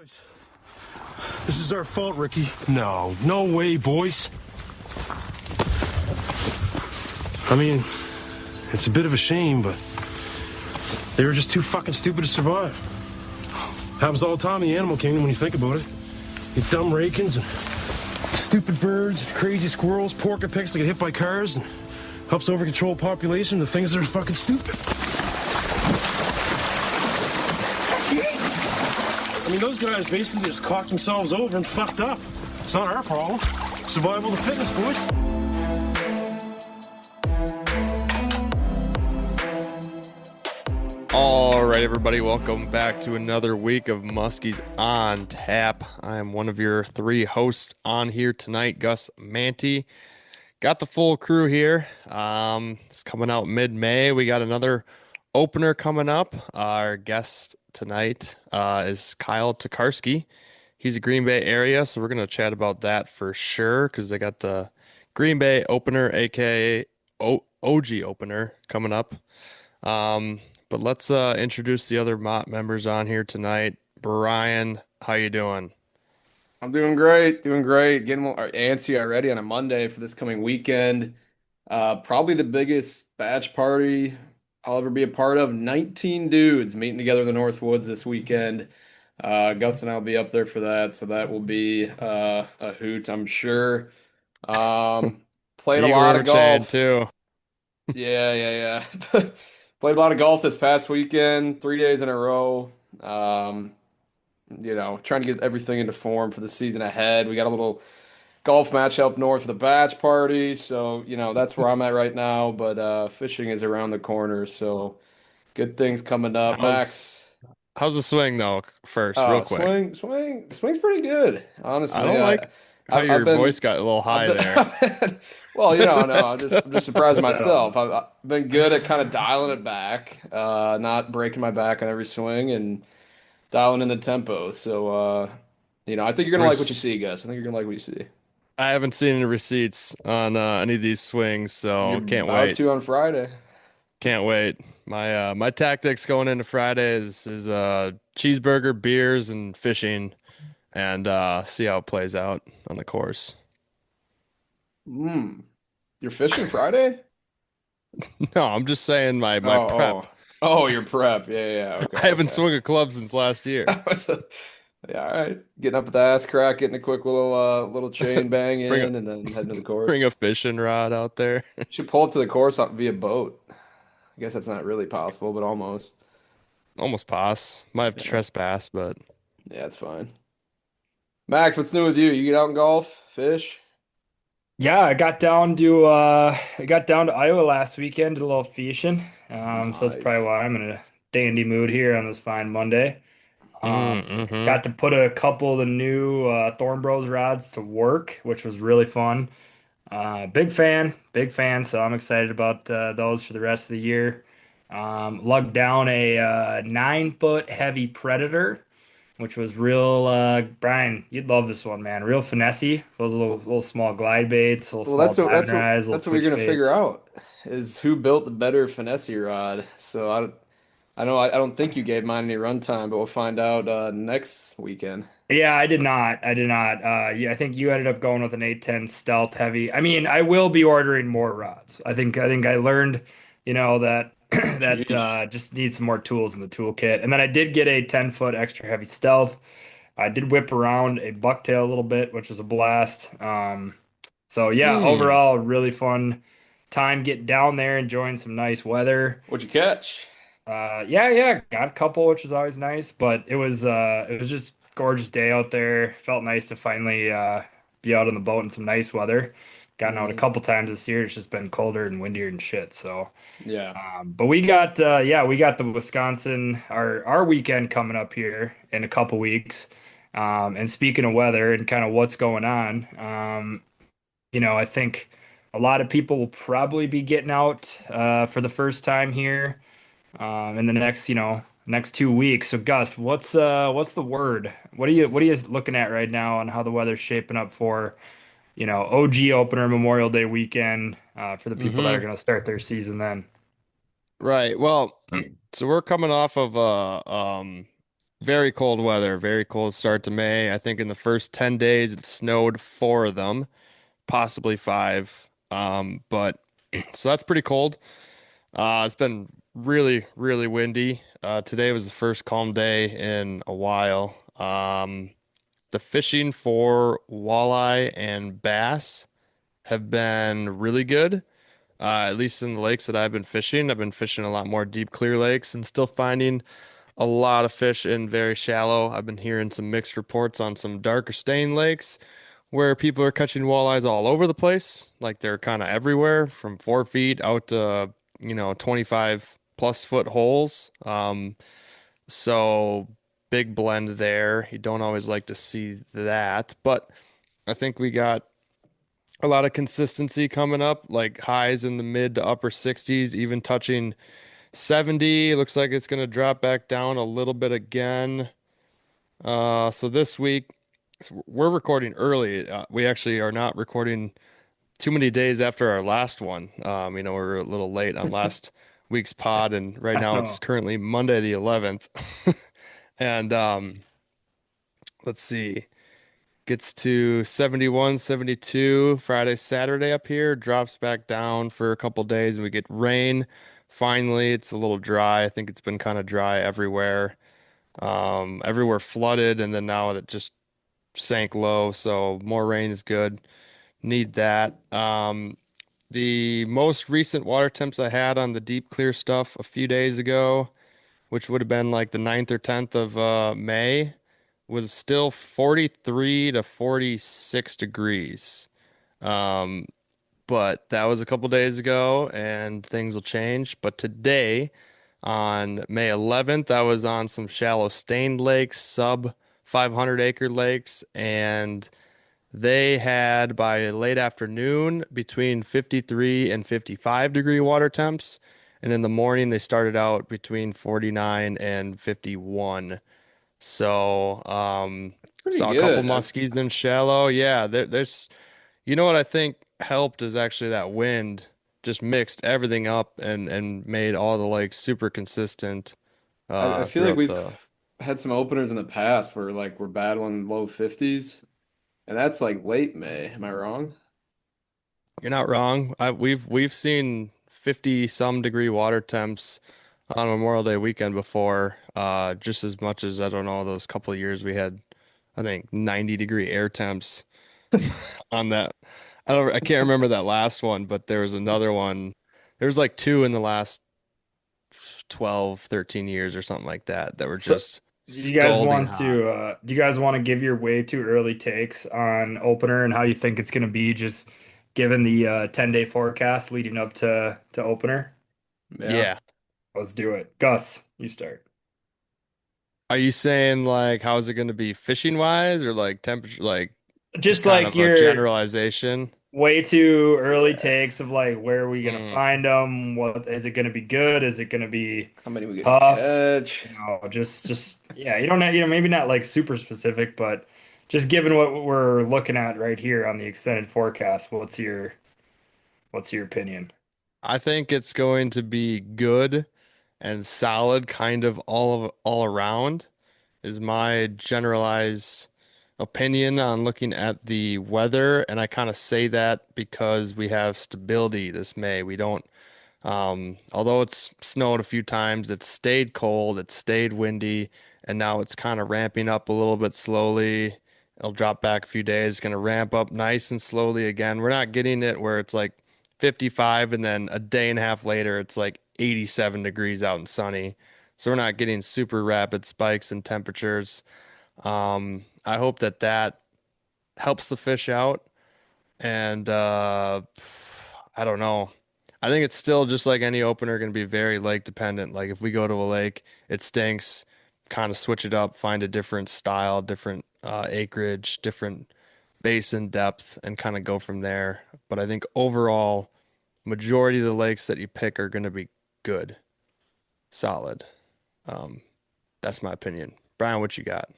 Boys, this is our fault, Ricky. No way, boys. I mean, it's a bit of a shame, but they were just too fucking stupid to survive. Happens all the time in the animal kingdom when you think about it. You dumb rakins and stupid birds, crazy squirrels, porcupines that get hit by cars, and helps over control population, the things that are fucking stupid. I mean, those guys basically just cocked themselves over and fucked up. It's not our problem. Survival of the fittest, boys. All right, everybody, welcome back to another week of Muskies on Tap. I am one of your three hosts on here tonight, Gus Manti. Got the full crew here. It's coming out mid-May. We got another opener coming up. Our guest tonight is Kyle Tokarski. He's a Green Bay area, so we're going to chat about that for sure because they got the Green Bay opener, aka OG opener, coming up. But let's introduce the other Mott members on here tonight. Brian, how you doing? I'm doing great, Getting more antsy already on a Monday for this coming weekend. Probably the biggest batch party I'll ever be a part of. 19 dudes meeting together in the North Woods this weekend. Gus and I'll be up there for that, so that will be a hoot, I'm sure. Played a lot of golf too. Yeah. Played a lot of golf this past weekend, 3 days in a row. Trying to get everything into form for the season ahead. We got a little golf match up north for the batch party, so that's where I'm at right now. But fishing is around the corner, so good things coming up. Max, How's the swing though? First, real quick. Swing's pretty good, honestly. I don't like how your voice got a little high there. Well, no, I'm just surprised myself. I've been good at kind of dialing it back, not breaking my back on every swing, and dialing in the tempo. So, I think you're gonna like what you see, Gus. I think you're gonna like what you see. I haven't seen any receipts on any of these swings, so You're can't about wait. to on Friday. Can't wait. My tactics going into Friday is cheeseburger, beers, and fishing, and see how it plays out on the course. You're fishing Friday? No, I'm just saying my Oh, prep. your prep. Yeah. Okay, I haven't okay. swung a club since last year. Yeah, all right. Getting up with the ass crack, getting a quick little chain bang Bring a in, and then heading to the course. bring a fishing rod out there. Should pull up to the course via boat. I guess that's not really possible, but almost. Almost pass. Might have to Yeah, trespass, but yeah, it's fine. Max, what's new with you? You get out and golf, fish? Yeah, I got down to Iowa last weekend, did a little fishing. So that's probably Nice. why I'm in a dandy mood here on this fine Monday. mm-hmm. Got to put a couple of the new Thorn Bros rods to work, which was really fun. Big fan. So I'm excited about those for the rest of the year. Lugged down a 9 foot heavy Predator, which was real. Brian, you'd love this one, man. Real finessey. Those little small glide baits, little Well, small diving eyes, little that's what we're twitch gonna figure baits. out is who built the better finesse rod. So I know I don't think you gave mine any runtime, but we'll find out next weekend. Yeah, I did not. I did not. Yeah, I think you ended up going with an 810 stealth heavy. I mean, I will be ordering more rods. I think I learned, that that Sheesh. just needs some more tools in the toolkit. And then I did get a 10 foot extra heavy stealth. I did whip around a bucktail a little bit, which was a blast. So yeah, Mm. overall, really fun time getting down there, enjoying some nice weather. What'd you catch? Yeah, got a couple, which is always nice, but it was just gorgeous day out there. Felt nice to finally be out on the boat in some nice weather. Gotten out a Mm, couple times this year. It's just been colder and windier and shit. So, yeah. but we got the Wisconsin our weekend coming up here in a couple weeks. And speaking of weather and kind of what's going on, I think a lot of people will probably be getting out for the first time here in the next 2 weeks. So Gus, what's the word? What are you looking at right now on how the weather's shaping up for, OG opener Memorial Day weekend for the people that are Mm-hmm. going to start their season then? Right. Well, so we're coming off of very cold weather, very cold start to May. I think in the first 10 days it snowed four of them, possibly five. But so that's pretty cold. It's been really, really windy. Today was the first calm day in a while. The fishing for walleye and bass have been really good. At least in the lakes that I've been fishing. I've been fishing a lot more deep, clear lakes and still finding a lot of fish in very shallow. I've been hearing some mixed reports on some darker stained lakes where people are catching walleyes all over the place. Like they're kind of everywhere from 4 feet out to, 25 plus foot holes. So big blend there. You don't always like to see that, but I think we got a lot of consistency coming up, like highs in the mid to upper 60s, even touching 70. Looks like it's going to drop back down a little bit again. So this week, we're recording early. We actually are not recording too many days after our last one. We're a little late on last week's pod, and right I now it's know. currently Monday the 11th. And let's see. Gets to 71, 72 Friday, Saturday up here, drops back down for a couple days, and we get rain. Finally, it's a little dry. I think it's been kind of dry everywhere. Everywhere flooded, and then now it just sank low, so more rain is good. Need that. The most recent water temps I had on the deep clear stuff a few days ago, which would have been like the 9th or 10th of May, was still 43 to 46 degrees. Um, but that was a couple days ago and things will change. But today, on May 11th, I was on some shallow stained lakes, sub 500-acre lakes, and they had by late afternoon between 53 and 55-degree water temps. And in the morning, they started out between 49 and 51. So, Pretty saw a couple good. I, muskies in shallow. Yeah, there's, what I think helped is actually that wind just mixed everything up and made all the lakes super consistent I feel like throughout the. we've had some openers in the past where like we're battling low 50s, and that's like late May. Am I wrong? You're not wrong. We've seen 50 some degree water temps on Memorial Day weekend before. Just as much as I don't know those couple of years we had, I think 90-degree air temps on that. I can't remember that last one, but there was another one. There was like two in the last 12, 13 years or something like that that were So, just scalding hot. do you guys want to give your way too early takes on opener and how you think it's going to be, just given the 10-day forecast leading up to opener? Yeah. Yeah. Let's do it. Gus, you start. Are you saying like how is it going to be fishing wise or like temperature like just Just kind like of a your generalization? way too early Yeah. takes of like where are we gonna Mm, find them? What is it gonna be good? Is it gonna be How many we gonna tough? catch? Just yeah, you don't know, maybe not like super specific, but just given what we're looking at right here on the extended forecast, what's your opinion? I think it's going to be good and solid kind of all around is my generalized opinion on looking at the weather, and I kind of say that because we have stability this May. We don't although it's snowed a few times, it's stayed cold, it's stayed windy, and now it's kind of ramping up a little bit slowly. It'll drop back a few days, it's going to ramp up nice and slowly again. We're not getting it where it's like 55 and then a day and a half later it's like 87 degrees out and sunny. So we're not getting super rapid spikes in temperatures. I hope that that helps the fish out. And I don't know. I think it's still just like any opener going to be very lake dependent. Like if we go to a lake, it stinks, kind of switch it up, find a different style, different acreage, different basin depth, and kind of go from there. But I think overall, majority of the lakes that you pick are going to be good, solid. Um, that's my opinion. Brian, what you got?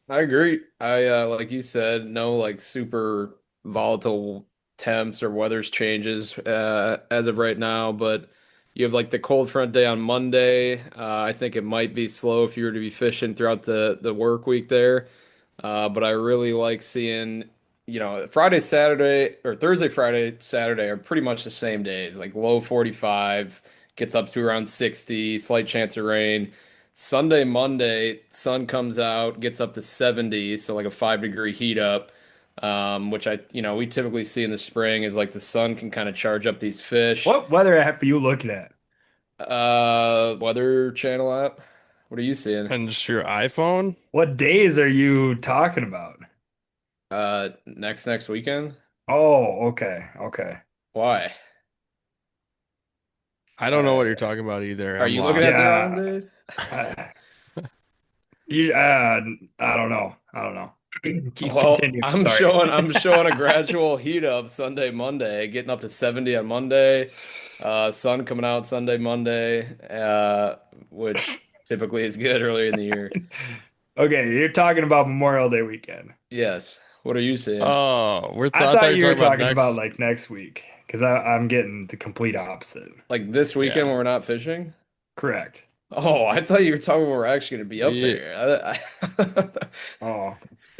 I agree. I like you said, no like super volatile temps or weather's changes as of right now, but You have like the cold front day on Monday. I think it might be slow if you were to be fishing throughout the work week there. But I really like seeing, Friday, Saturday, or Thursday, Friday, Saturday are pretty much the same days. Like low 45, gets up to around 60, slight chance of rain. Sunday, Monday, sun comes out, gets up to 70, so like a 5-degree heat up, which we typically see in the spring is like the sun can kind of charge up these fish. What weather app are you looking at? Weather channel app. What are you seeing? And just your iPhone? What days are you talking about? Next weekend? Oh, okay. Okay. Why? I don't know what Uh, you're talking about either. are I'm you looking at lost. the wrong Yeah. day? I, I don't know. I don't know. Keep Well, continue. I'm Sorry. showing I'm showing a gradual heat up Sunday, Monday, getting up to 70 on Monday. Sun coming out Sunday, Monday, which typically is good earlier in the year. Okay, you're talking about Memorial Day weekend. Yes. What are you seeing? Oh, I I thought thought you you were were talking about talking about next. like next week because I'm getting the complete opposite. Like this weekend Yeah. when we're not fishing? Correct. Oh, I thought you were talking when we're actually going to be up Yeah. there. Oh,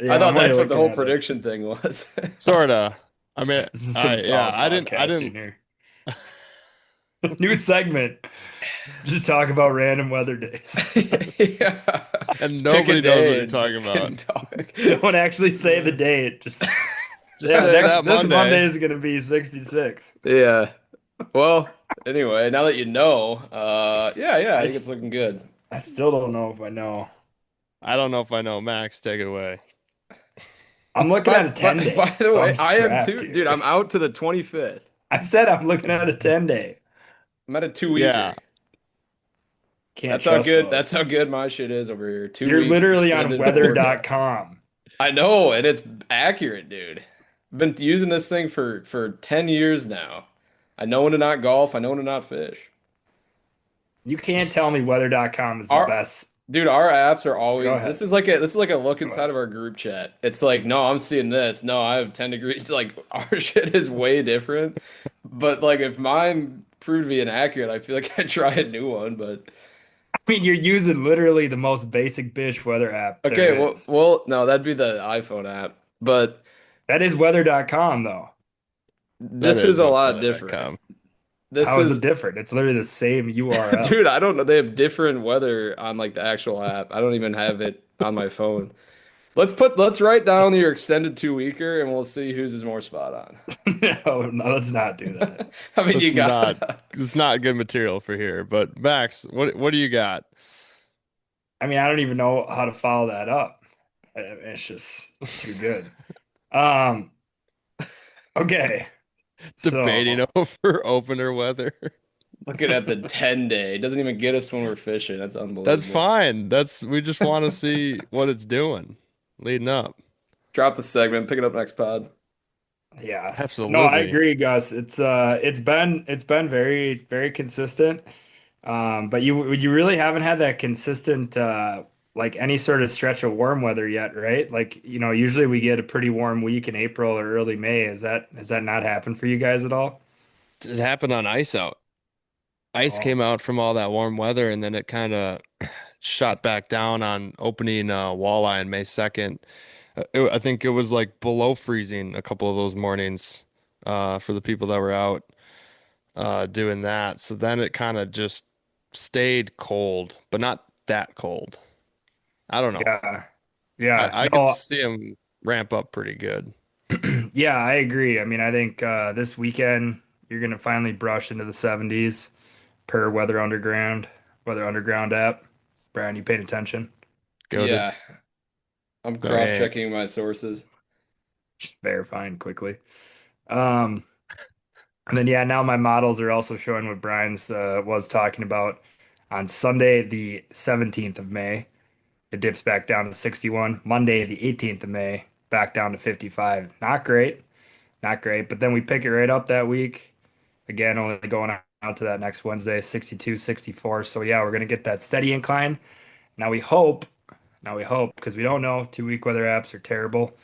I yeah, thought I'm only that's what the looking whole at it. prediction thing was. Sorta. I mean, This is some yeah, solid I podcasting didn't, here. New segment. Just talk about random weather days. Yeah. and Just pick a nobody knows what day you're and talking about. fucking talk. Don't actually say the date. Just Just yeah, say that this Monday Monday. is gonna be 66. Yeah. Well, anyway, now that you know, yeah, I I, think it's s- looking good. I still don't know if I know. I don't know if I know. Max, take it away. I'm looking By, at a by, 10 by day, the so I'm way, I am strapped too, dude. here. I'm out to the 25th. I said I'm looking at a 10 day. I'm at a Yeah. 2-weeker. Can't That's how trust good. That's those. how good my shit is over here. two You're week literally on extended forecast. weather.com. I know, and it's accurate, dude. I've been using this thing for 10 years now. I know when to not golf. I know when to not fish. You can't tell me weather.com is the Our best. Dude, our apps are Go always ahead. this is like a look Go ahead. inside of our group chat. It's like, no, I'm seeing this. No, I have 10 degrees. Like our shit is way different. But like if mine proved to be inaccurate, I feel like I'd try a new one. But I mean, you're using literally the most basic bitch weather app there okay, well, is. no, that'd be the iPhone app. But That is weather.com though. That this is is a what lot different. weather.com. This How is is it different? It's literally the same URL. dude, I don't know. They have different weather on like the actual app. I don't even have it on my phone. Let's write down your extended 2-weeker and we'll see whose is more spot on. No, no, let's not do that. I mean, you That's not got it's not good material for here. But Max, what do you got? I mean, I don't even know how to follow that up. It's too good. Um, okay. Debating So over opener weather. looking at the 10-day. It doesn't even get us when we're fishing. That's That's unbelievable. fine. That's we just want to see what it's doing leading up. Drop the segment, pick it up next pod. yeah. No, I Absolutely. agree, Gus. It's been very, very consistent. But you really haven't had that consistent like any sort of stretch of warm weather yet, right? Like, usually we get a pretty warm week in April or early May. Has that not happened for you guys at all? It happened on ice out. Ice Oh, came out from all that warm weather and then it kind of shot back down on opening walleye on May 2nd. I think it was like below freezing a couple of those mornings for the people that were out doing that. So then it kind of just stayed cold, but not that cold. I don't know. yeah. Yeah. I could No, see them ramp up pretty good. yeah, I agree. I mean, I think this weekend you're gonna finally brush into the 70s per Weather Underground app. Brian, you paying attention? Goaded. Yeah, I'm No, he ain't. cross-checking my sources. Just verifying quickly. Um, And then yeah, now my models are also showing what Brian's was talking about on Sunday, the 17th of May. It dips back down to 61. Monday, the 18th of May, back down to 55. Not great, not great. But then we pick it right up that week. Again, only going out to that next Wednesday, 62, 64. So yeah, we're gonna get that steady incline. Now we hope, because we don't know. 2 week weather apps are terrible.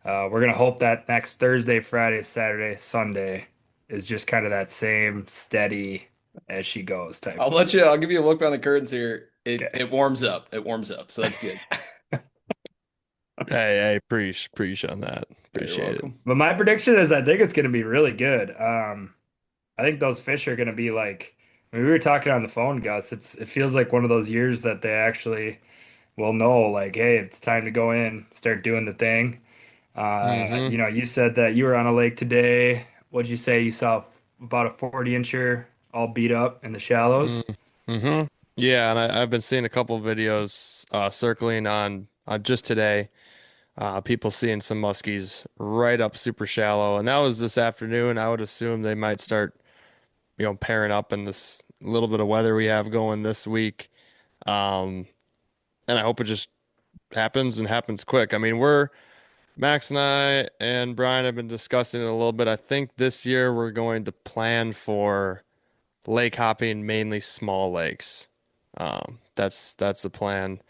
We're gonna hope that next Thursday, Friday, Saturday, Sunday is just kind of that same steady. as she goes type. I'll give you a look behind the curtains here. Okay. It warms up. It warms up. So that's good. Hey, preach on that. Yeah, you're Appreciate it. welcome. But my prediction is I think it's going to be really good. I think those fish are going to be like, I mean, we were talking on the phone, Gus. It feels like one of those years that they actually will know, like, hey, it's time to go in, start doing the thing. Mm-hmm. You said that you were on a lake today. What'd you say? You saw about a 40-incher all beat up in the shallows. Mm-hmm. Yeah, and I've been seeing a couple videos circling on just today. People seeing some muskies right up super shallow, and that was this afternoon. I would assume they might start, pairing up in this little bit of weather we have going this week. Um, and I hope it just happens and happens quick. I mean, Max and I and Brian have been discussing it a little bit. I think this year we're going to plan for lake hopping, mainly small lakes. That's the plan.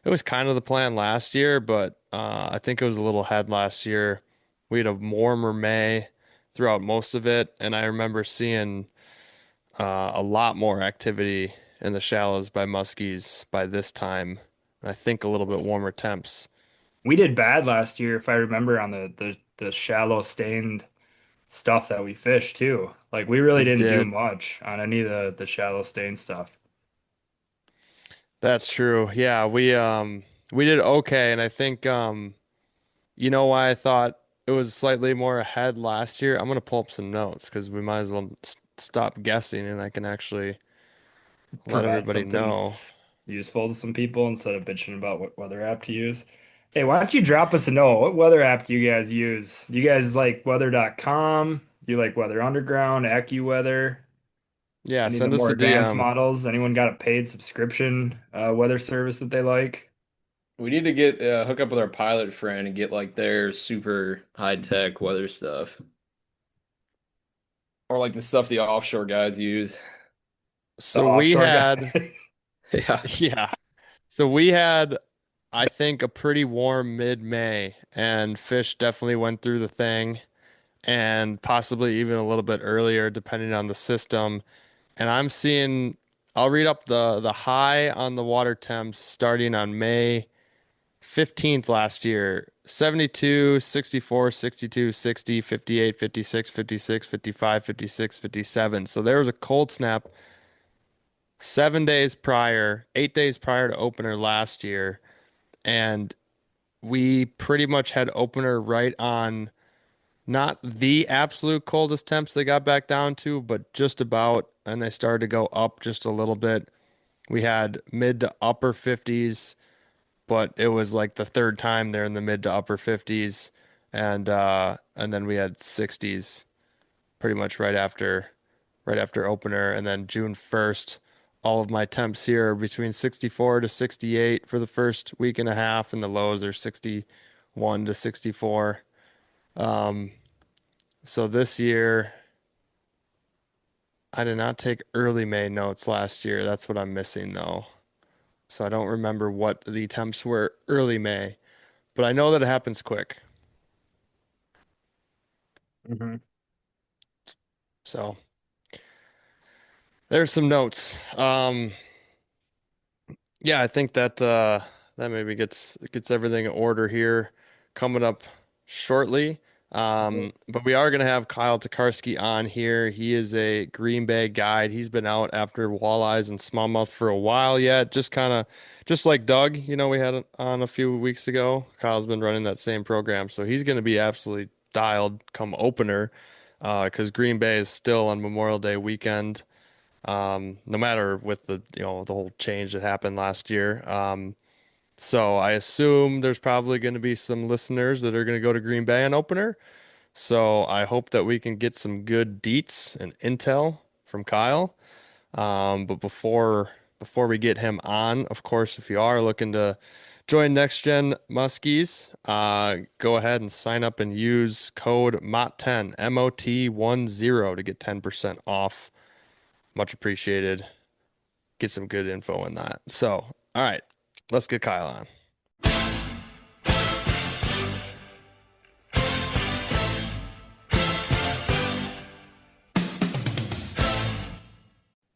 It was kind of the plan last year, but I think it was a little ahead last year. We had a warmer May throughout most of it, and I remember seeing a lot more activity in the shallows by muskies by this time. And I think a little bit warmer temps. We did bad last year, if I remember, on the shallow stained stuff that we fished too. Like we really We didn't do did. much on any of the shallow stained stuff. That's true. Yeah, we did okay, and I think you know why I thought it was slightly more ahead last year? I'm gonna pull up some notes because we might as well stop guessing and I can actually let Provide everybody something know. useful to some people instead of bitching about what weather app to use. Hey, why don't you drop us a note? What weather app do you guys use? Do you guys like weather.com? Do you like Weather Underground, AccuWeather? Yeah, Any of the send us more a advanced DM. models? Anyone got a paid subscription weather service that they like? We need to get hook up with our pilot friend and get like their super high tech weather stuff, or like the stuff the offshore guys use. The So we offshore had, guy. Yeah, yeah. So we had, I think, a pretty warm mid-May, and fish definitely went through the thing, and possibly even a little bit earlier, depending on the system. And I'm seeing, I'll read up the high on the water temps starting on May 15th last year. 72, 64, 62, 60, 58, 56, 56, 55, 56, 57. So there was a cold snap 7 days prior, 8 days prior to opener last year. And we pretty much had opener right on not the absolute coldest temps they got back down to, but just about. And they started to go up just a little bit. We had mid to upper 50s, but it was like the third time they're in the mid to upper 50s. And then we had 60s pretty much right after opener. And then June 1st, all of my temps here are between 64 to 68 for the first week and a half, and the lows are 61 to 64. Um, so this year, I did not take early May notes last year. That's what I'm missing though. So I don't remember what the temps were early May, but I know that it happens quick. Mhm. So there's some notes. Yeah, I think that that maybe gets everything in order here coming up shortly. But we are gonna have Kyle Tokarski on here. He is a Green Bay guide. He's been out after walleyes and smallmouth for a while yet. Just like Doug, we had on a few weeks ago. Kyle's been running that same program, so he's gonna be absolutely dialed come opener, because Green Bay is still on Memorial Day weekend. No matter with the whole change that happened last year. So I assume there's probably going to be some listeners that are going to go to Green Bay on opener. So I hope that we can get some good deets and intel from Kyle. But before we get him on, of course, if you are looking to join Next Gen Muskies, go ahead and sign up and use code MOT10, MOT10 to get 10% off. Much appreciated. Get some good info on that. So, all right, let's get Kyle on.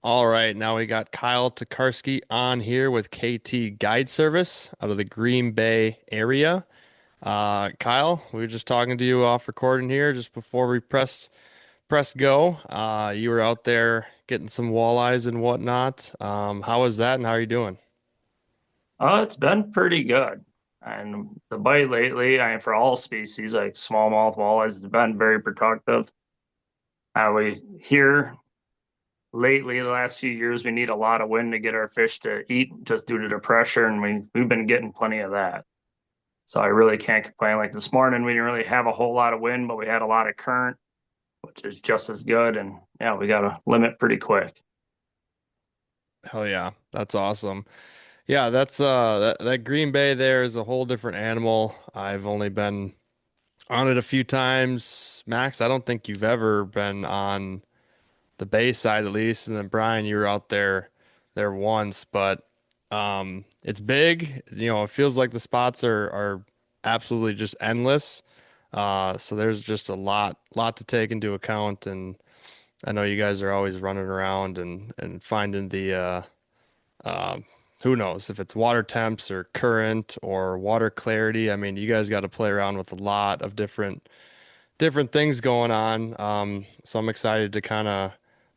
All right, now we got Kyle Tokarski on here with KT Guide Service out of the Green Bay area. Kyle, we were just talking to you off recording here just before we press go. You were out there getting some walleyes and whatnot. How was that, and how are you doing? It's been pretty good. And the bite lately, for all species, like smallmouth walleyes, has been very productive. We here lately, the last few years, we need a lot of wind to get our fish to eat just due to the pressure, and we've been getting plenty of that. So I really can't complain. Like this morning, we didn't really have a whole lot of wind, but we had a lot of current, which is just as good. And yeah, we got to limit pretty quick. Hell yeah, that's awesome. Yeah, that Green Bay there is a whole different animal. I've only been on it a few times. Max, I don't think you've ever been on the Bay side at least, and then Brian, you were out there once, but it's big. It feels like the spots are absolutely just endless. So there's just a lot to take into account, and I know you guys are always running around and finding the uh, who knows if it's water temps or current or water clarity. I mean, you guys got to play around with a lot of different things going on. So I'm excited to kind of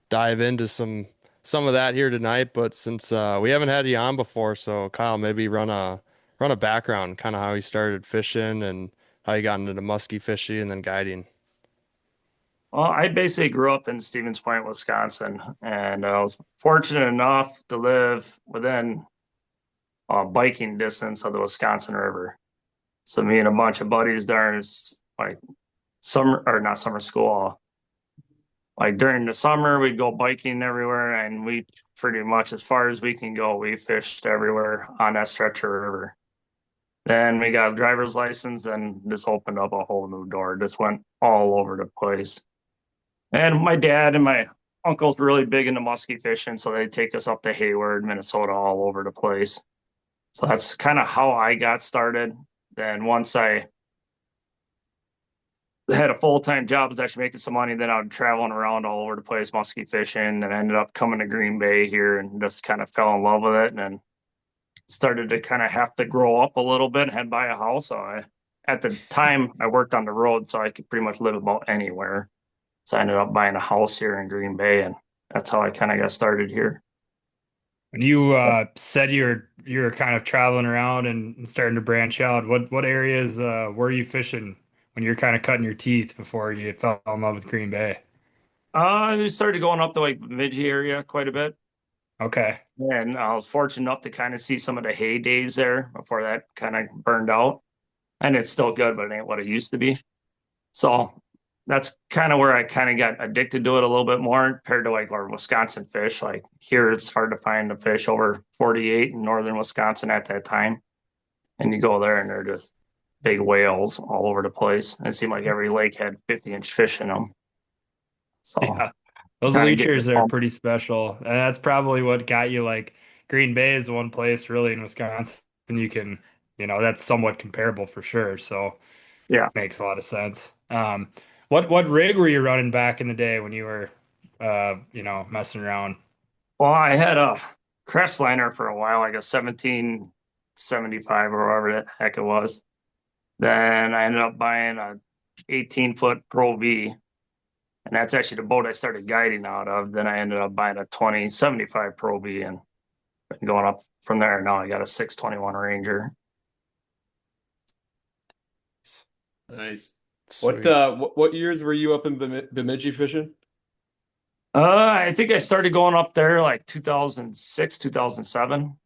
dive into some of that here tonight. But since we haven't had you on before, so Kyle, maybe run a background, kind of how you started fishing and how you got into the musky fishing and then guiding. Well, I basically grew up in Stevens Point, Wisconsin, and I was fortunate enough to live within biking distance of the Wisconsin River. So me and a bunch of buddies during like summer or not summer school, like during the summer, we'd go biking everywhere, and we pretty much as far as we can go, we fished everywhere on that stretch of river. Then we got a driver's license, and this opened up a whole new door. Just went all over the place. And my dad and my uncle's really big into musky fishing, so they take us up to Hayward, Minnesota, all over the place. So that's kind of how I got started. Then once I had a full-time job, was actually making some money, then I was traveling around all over the place, musky fishing, and I ended up coming to Green Bay here and just kind of fell in love with it, and then started to kind of have to grow up a little bit and had to buy a house. So at the time I worked on the road, so I could pretty much live about anywhere. So I ended up buying a house here in Green Bay, and that's how I kind of got started here. When you said you're kind of traveling around and starting to branch out, what areas were you fishing when you're kind of cutting your teeth before you fell in love with Green Bay? I started going up to like Bemidji area quite a bit. Okay. And I was fortunate enough to kind of see some of the heydays there before that kind of burned out. And it's still good, but it ain't what it used to be. So that's kind of where I kind of got addicted to it a little bit more compared to like our Wisconsin fish. Like here, it's hard to find a fish over 48 in northern Wisconsin at that time. And you go there and they're just big whales all over the place. And it seemed like every lake had 50-inch fish in them. So Yeah. Those kind of getting leechers are pretty special. And that's probably what got you like Green Bay is the one place really in Wisconsin you can, that's somewhat comparable for sure. So yeah. makes a lot of sense. What rig were you running back in the day when you were messing around? Well, I had a Crestliner for a while, like a 1775 or whatever the heck it was. Then I ended up buying a 18-foot Pro V, and that's actually the boat I started guiding out of. Then I ended up buying a 2075 Pro V and been going up from there. Now I got a 621 Ranger. Nice. Sweet. What years were you up in Bemidji fishing? I think I started going up there like 2006, 2007.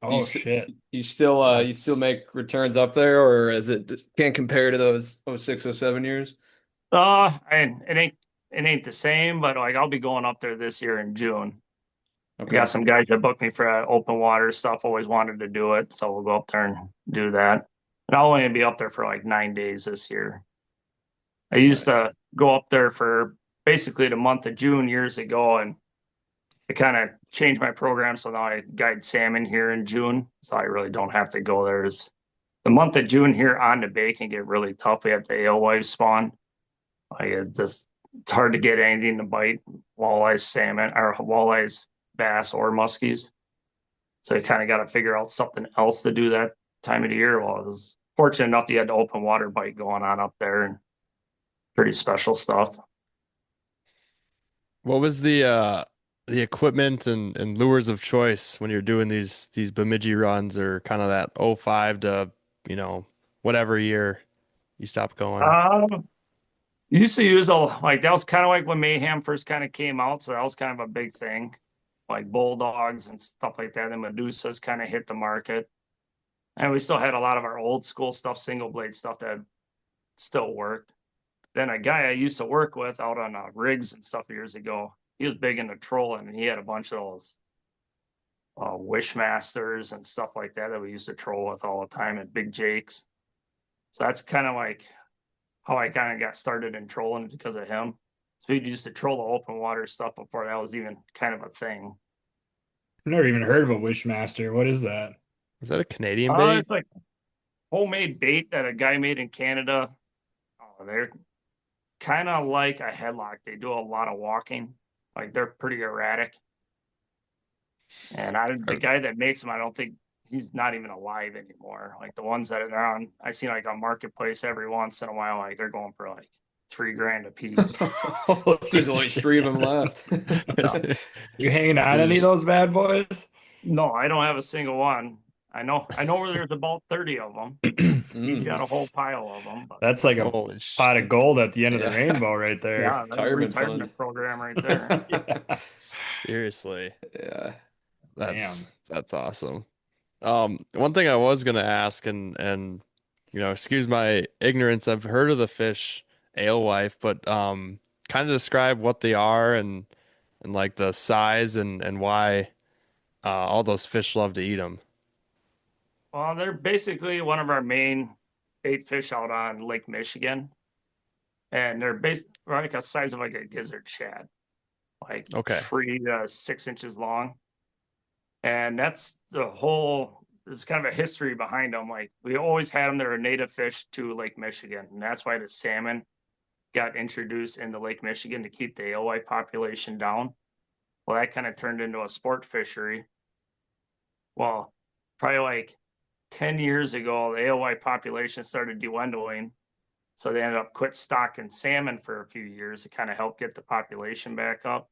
Oh shit. You still make returns up there, or is it can't compare to those 06, 07 years? It ain't the same, but like I'll be going up there this year in June. I Okay. got some guys that booked me for open water stuff. Always wanted to do it, so we'll go up there and do that. And I'll only be up there for like 9 days this year. I used to go up there for basically the month of June years ago, and I kind of changed my program, so now I guide salmon here in June, so I really don't have to go there. The month of June here on the bay can get really tough. We have the alewives spawn. It's hard to get anything to bite. Walleyes, salmon, or walleyes, bass or muskies. So you kind of got to figure out something else to do that time of the year. Well, I was fortunate enough to get the open water bite going on up there and pretty special stuff. What was the equipment and lures of choice when you're doing these Bemidji runs or kind of that '05 to, you know, whatever year you stopped going? Used to use like that was kind of like when Mayhem first kind of came out, so that was kind of a big thing, like bulldogs and stuff like that. And Medusas kind of hit the market, and we still had a lot of our old school stuff, single blade stuff that still worked. Then a guy I used to work with out on rigs and stuff years ago, he was big into trolling, and he had a bunch of those Wishmasters and stuff like that that we used to troll with all the time at Big Jake's. So that's kind of like how I kind of got started in trolling because of him. So he used to troll the open water stuff before that was even kind of a thing. I've never even heard of a Wishmaster. What is that? Is that a Canadian bait? It's like homemade bait that a guy made in Canada. They're kind of like a headlock. They do a lot of walking. Like they're pretty erratic. And the guy that makes them, I don't think he's not even alive anymore. Like the ones that are on, I see like on Marketplace every once in a while, like they're going for like $3,000 a piece. There's only 3 of them left. You hanging on any of those bad boys? No, I don't have a single one. I know where there's about 30 of them. He's got a whole pile of them. But That's like a Holy pot of shit. gold at the end of the Yeah. rainbow right there. yeah, that's a Retirement retirement fund. program right there. Yeah. Seriously. Yeah. That's Damn. that's awesome. One thing I was gonna ask, and you know, excuse my ignorance, I've heard of the fish alewife, but kind of describe what they are and like the size and why all those fish love to eat them. Well, they're basically one of our main bait fish out on Lake Michigan. And they're like a size of like a gizzard shad, like Okay. 3 to 6 inches long. And that's there's kind of a history behind them. Like we always had them, they're a native fish to Lake Michigan. And that's why the salmon got introduced into Lake Michigan to keep the alewife population down. Well, that kind of turned into a sport fishery. Well, probably like 10 years ago, the alewife population started dwindling. So they ended up quit stocking salmon for a few years to kind of help get the population back up.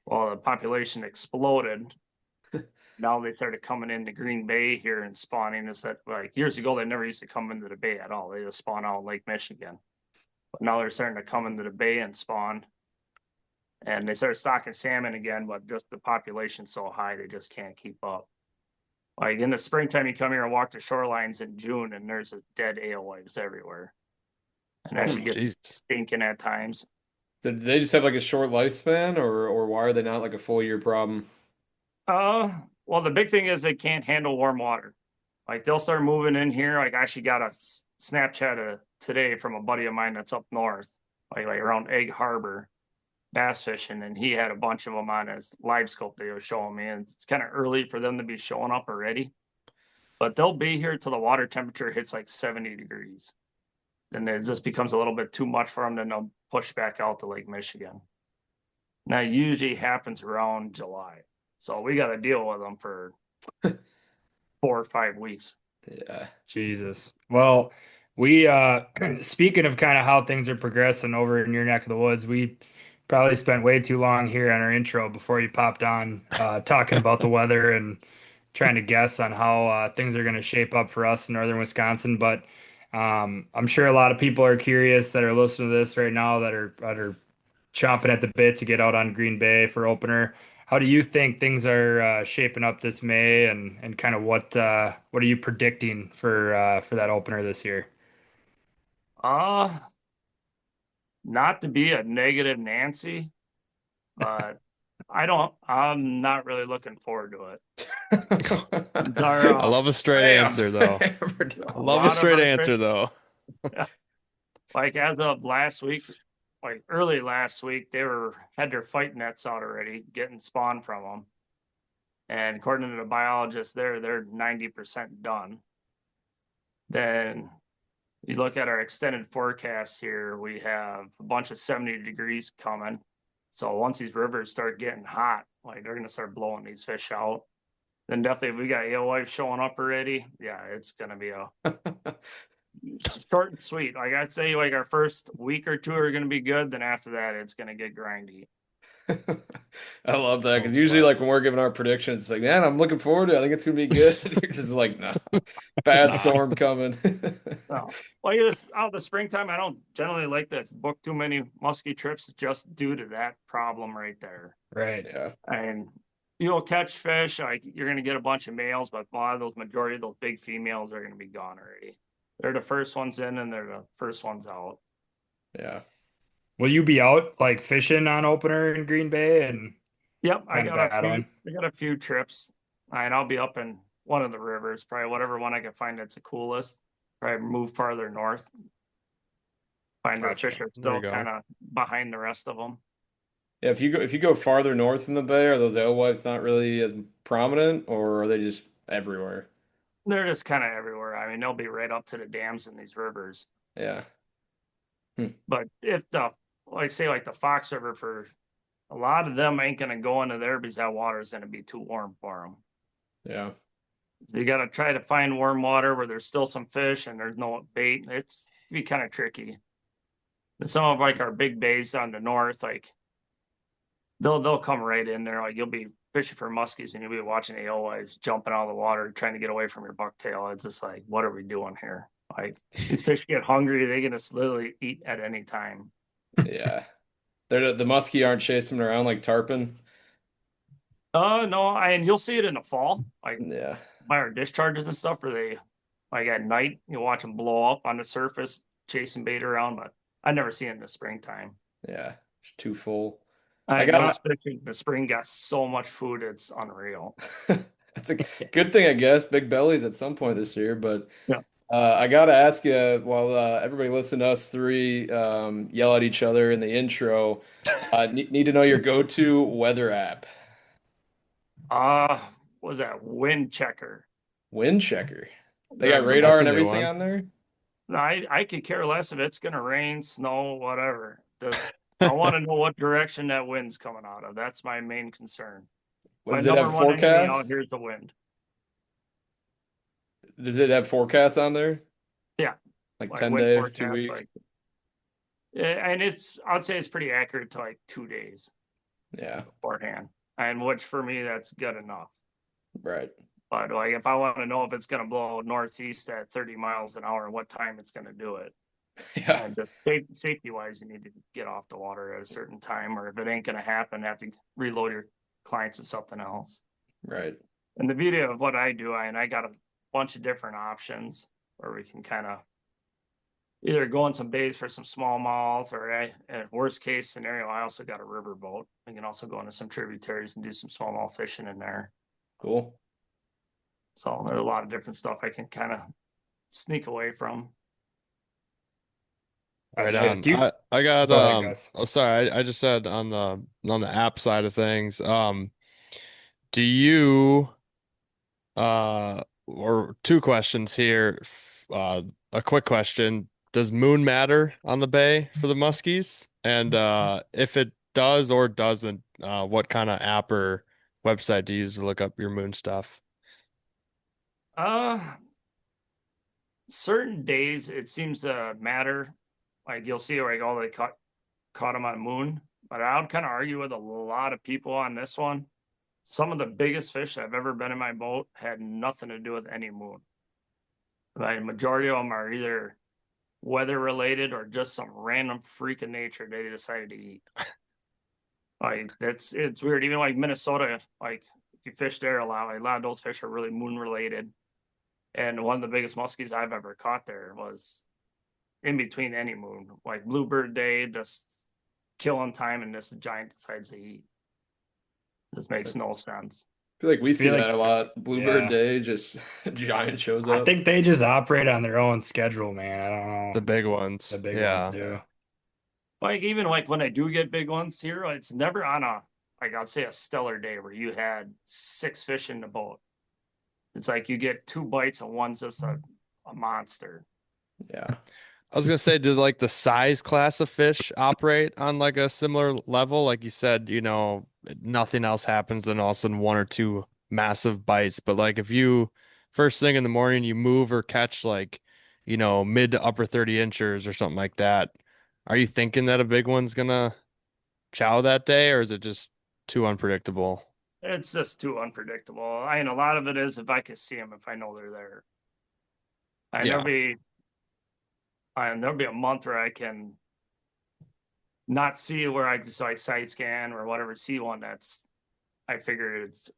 Well, the population exploded. Now they started coming into Green Bay here and spawning. Is that like years ago, they never used to come into the bay at all. They just spawn out in Lake Michigan. But now they're starting to come into the bay and spawn. And they started stocking salmon again, but just the population's so high, they just can't keep up. Like in the springtime, you come here and walk the shorelines in June, and there's a dead alewives everywhere. And actually get Jesus. stinking at times. Did they just have like a short lifespan, or why are they not like a full year problem? Well, the big thing is they can't handle warm water. Like they'll start moving in here. Like I actually got a Snapchat today from a buddy of mine that's up north, like around Egg Harbor, bass fishing, and he had a bunch of them on his live scope they were showing me. And it's kind of early for them to be showing up already, but they'll be here till the water temperature hits like 70 degrees. Then it just becomes a little bit too much for them, then they'll push back out to Lake Michigan. Now, it usually happens around July. So we got to deal with them for 4 or 5 weeks. Yeah. Jesus. Well, we speaking of kind of how things are progressing over in your neck of the woods, we probably spent way too long here on our intro before you popped on talking about the weather and trying to guess on how things are going to shape up for us in northern Wisconsin. But I'm sure a lot of people are curious that are listening to this right now that are chomping at the bit to get out on Green Bay for opener. How do you think things are shaping up this May, and kind of what are you predicting for that opener this year? Uh, Not to be a negative Nancy, but I'm not really looking forward to it. I love a straight answer though. I love a straight answer though. Like as of last week, like early last week, they had their fight nets out already, getting spawn from them. And according to the biologists there, they're 90% done. Then you look at our extended forecast here, we have a bunch of 70 degrees coming. So once these rivers start getting hot, Like they're gonna start blowing these fish out. Then definitely if we got alewives showing up already, yeah, it's gonna be a short and sweet. Like I'd say like our first week or two are gonna be good, then after that it's gonna get grindy. I love that because Oh, usually, wow. like when we're giving our predictions, it's like, man, I'm looking forward to it. I think it's gonna be good. You're just like, no, bad Nah. storm coming. No. Well, you just out the springtime, I don't generally like to book too many musky trips just due to that problem right there. Right. Yeah, And you'll catch fish, like you're gonna get a bunch of males, but a lot of those majority of those big females are gonna be gone already. They're the first ones in and they're the first ones out. yeah. Will you be out like fishing on opener in Green Bay and Yep, kind of battling? I got a few trips, and I'll be up in one of the rivers, probably whatever one I can find that's the coolest. Probably move farther north, find where Gotcha. fish are There you still go. kind of behind the rest of them. Yeah, if you go farther north in the bay, are those alewives not really as prominent, or are they just everywhere? They're just kind of everywhere. I mean, they'll be right up to the dams in these rivers. Yeah. Hmm. But if the like say like the Fox River for a lot of them ain't gonna go into there because that water is gonna be too warm for them. Yeah. So you got to try to find warm water where there's still some fish and there's no bait. It's be kind of tricky. And some of like our big bays on the north, like they'll come right in there. Like you'll be fishing for muskies and you'll be watching the alewives jumping out of the water trying to get away from your bucktail. It's just like, what are we doing here? Like these fish get hungry, they can just literally eat at any time. Yeah. They're the muskie aren't chasing them around like tarpon. No, and you'll see it in the fall, like Yeah. by our discharges and stuff, where they like at night you watch them blow up on the surface chasing bait around, but I never see it in the springtime. Yeah. It's too full. I I know got especially the spring got so much food, it's unreal. That's a good thing, I guess. Big bellies at some point this year, but Yeah. I got to ask you, while everybody listen to us three yell at each other in the intro, need to know your go-to weather app. What was that wind checker? Wind checker. They got The radar That's a and new everything one. on there. I could care less if it's gonna rain, snow, whatever. Just I want to know what direction that wind's coming out of. That's my main concern. My Does it number have one enemy out forecasts? here is the wind. Does it have forecasts on there? Yeah, Like like 10 wind day, two forecast, week? like and I'd say it's pretty accurate to like 2 days Yeah, beforehand. And which for me that's good enough. right. But like if I want to know if it's gonna blow northeast at 30 miles an hour, what time it's gonna do it. Yeah, And just safety wise, you need to get off the water at a certain time, or if it ain't gonna happen, have to reload your clients to something else. right. And the beauty of what I do, and I got a bunch of different options where we can kind of either go in some bays for some smallmouth, or worst case scenario, I also got a river boat. We can also go into some tributaries and do some smallmouth fishing in there. Cool. So there's a lot of different stuff I can kind of sneak away from. Right Guys, on. do you I got go ahead, guys? oh sorry, I just said on the app side of things, do you or two questions here. A quick question. Does moon matter on the bay for the muskies? And if it does or doesn't, what kind of app or website do you use to look up your moon stuff? Uh, certain days it seems to matter. Like you'll see like all they caught them on moon, but I would kind of argue with a lot of people on this one. Some of the biggest fish I've ever been in my boat had nothing to do with any moon. Like majority of them are either weather related or just some random freak of nature they decided to eat. Like it's weird. Even like Minnesota, like if you fish there a lot of those fish are really moon related. And one of the biggest muskies I've ever caught there was in between any moon, like Bluebird Day, just killing time, and this giant decides to eat. This makes no sense. I feel like we see Feel like that a lot. Bluebird yeah. Day, just giant shows I up. think they just operate on their own schedule, man. I don't The know. big ones. The big ones Yeah. do. Like even like when I do get big ones here, it's never on a like I'd say a stellar day where you had 6 fish in the boat. It's like you get 2 bites and one's just a monster. Yeah. I was gonna say, did like the size class of fish operate on like a similar level? Like you said, nothing else happens, then all of a sudden one or two massive bites. But like if you first thing in the morning you move or catch like, mid to upper 30 inches or something like that, are you thinking that a big one's gonna chow that day, or is it just too unpredictable? It's just too unpredictable. I mean, a lot of it is if I can see them, if I know they're there. And Yeah. there'll be a month where I can not see where I just like side scan or whatever, see one that's I figure it's